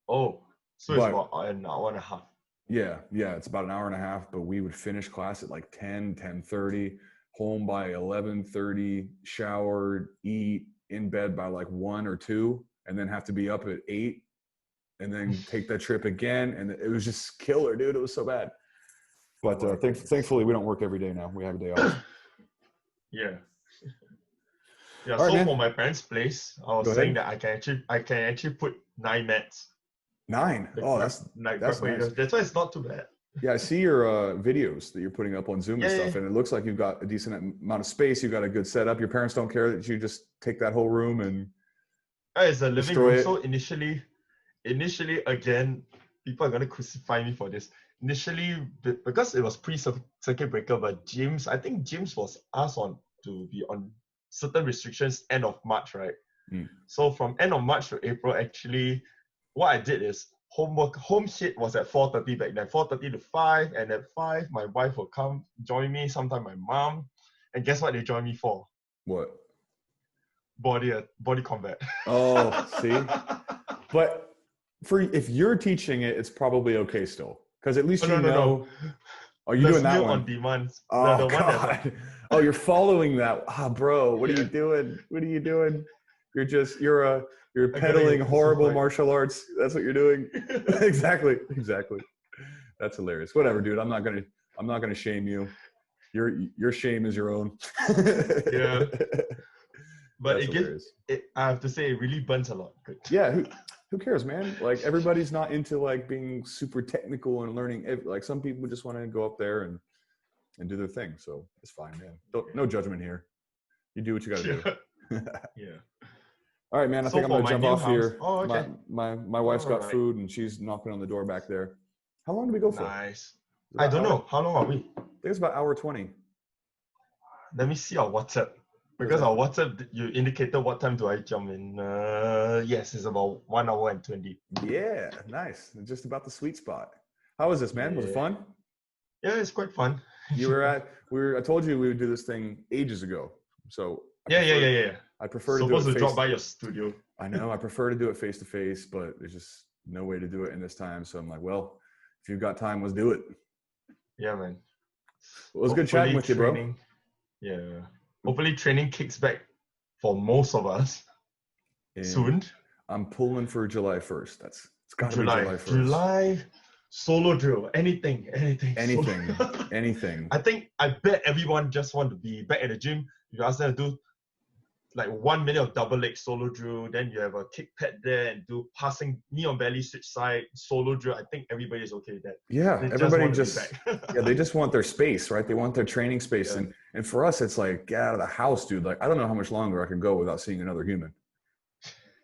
Oh, so it's about an hour and a half. Yeah, it's about an hour and a half, but we would finish class at like 10:30, home by 11:30, shower, eat, in bed by like 1 or 2, and then have to be up at 8, and then take that trip again. And it was just killer, dude. It was so bad. But thankfully, we don't work every day now. We have a day off. Yeah. Yeah, so for my parents' place, I was saying that I can actually put 9 mats. 9. Oh, that's nice. That's why it's not too bad. Yeah, I see your videos that you're putting up on Zoom and stuff, and it looks like you've got a decent amount of space. You've got a good setup. Your parents don't care that you just take that whole room and it's a living room. it. So initially, again, people are gonna crucify me for this. Initially, because it was pre-circuit breaker, but I think gyms was asked to be on certain restrictions end of March, right? So from end of March to April, actually, what I did is home hit was at 4:30 back then, 4:30 to 5, and at 5, my wife will come join me, sometimes my mom, and guess what they join me for? What? Body combat. Oh, see? But if you're teaching it, it's probably okay still. Because at least no. Oh, you're doing that one? On demand. Oh, God. Oh, you're following that. Bro, what are you doing? What are you doing? You're peddling horrible martial arts. That's what you're doing. Exactly. That's hilarious. Whatever, dude. I'm not gonna shame you. Your shame is your own. Yeah. But I have to say, it really burns a lot. Good. Yeah. Who cares, man? Like, everybody's not into like being super technical and learning. Like, some people just want to go up there and do their thing. So it's fine, man. No judgment here. You do what you got to do. Yeah. All right, man. I think I'm gonna jump off here. Oh, okay. My wife's got food and she's knocking on the door back there. How long do we go for? Nice. I don't know. How long are we? I think it's about 1:20. Let me see our WhatsApp. Because our WhatsApp, you indicated what time do I jump in? Yes, it's about 1 hour and 20. Yeah, nice. Just about the sweet spot. How was this, man? Was it fun? Yeah, it's quite fun. I told you we would do this thing ages ago. So yeah. I prefer to supposed to drop by your studio. I know. I prefer to do it face to face, but there's just no way to do it in this time. So I'm like, well, if you've got time, let's do it. Yeah, man. Well, it was good chatting with you, bro. Yeah. Hopefully training kicks back for most of us soon. I'm pulling for July 1st. It's got to be July 1st. July solo drill. Anything. Anything. I bet everyone just want to be back at the gym. You ask them to do like 1 minute of double leg solo drill, then you have a kick pad there and do passing knee on belly switch side solo drill. I think everybody is okay with that. Yeah, everybody they just want their space, right? They want their training space. Yeah. And for us, it's like, get out of the house, dude. Like, I don't know how much longer I can go without seeing another human.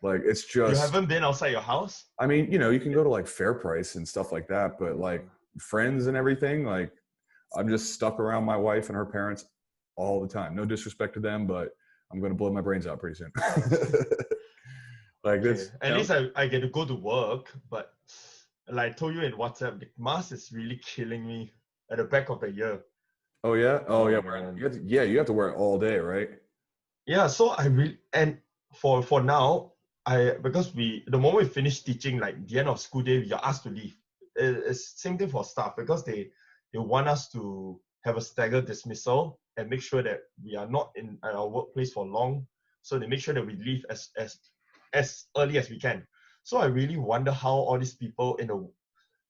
Like, it's just... You haven't been outside your house? I mean, you can go to like Fair Price and stuff like that, but like friends and everything, like, I'm just stuck around my wife and her parents all the time. No disrespect to them, but I'm going to blow my brains out pretty soon. Like this. At least I get to go to work, but like I told you in WhatsApp, the mask is really killing me at the back of the ear. Oh yeah? Oh yeah. You have to wear it all day, right? Yeah, so for now, because the moment we finish teaching, like the end of school day, we are asked to leave. It's same thing for staff because they want us to have a staggered dismissal and make sure that we are not in our workplace for long. So they make sure that we leave as early as we can. So I really wonder how all these people in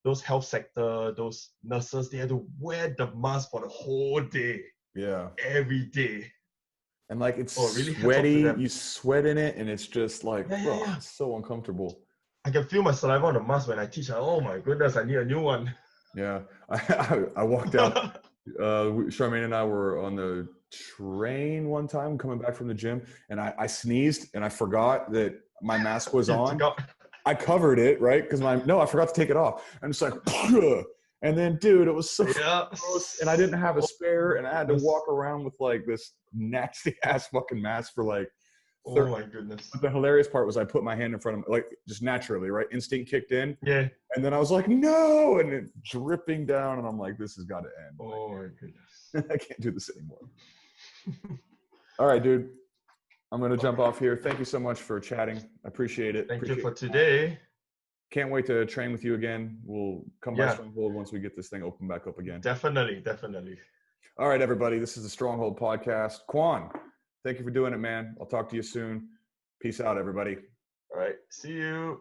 those health sector, those nurses, they have to wear the mask for the whole day. Yeah. Every day. And like it's really sweaty, you sweat in it, and it's just like, it's so uncomfortable. I can feel my saliva on the mask when I teach. Oh my goodness, I need a new one. Yeah. I walked out. Charmaine and I were on the train one time coming back from the gym, and I sneezed and I forgot that my mask was on. I covered it, right? Because I forgot to take it off. I'm just like, and then, dude, it was so gross, and I didn't have a spare, and I had to walk around with like this nasty ass fucking mask for like 30. Oh my goodness. But the hilarious part was I put my hand in front of like just naturally, right? Instinct kicked in. Yeah. And then I was like, no, and it dripping down, and I'm like, this has got to end. Oh my goodness. I can't do this anymore. All right, dude. I'm going to jump off here. Thank you so much for chatting. I appreciate it. Thank you for today. Can't wait to train with you again. We'll come by Stronghold once we get this thing open back up again. Definitely. All right, everybody. This is the Stronghold podcast. Kwan, thank you for doing it, man. I'll talk to you soon. Peace out, everybody. All right. See you.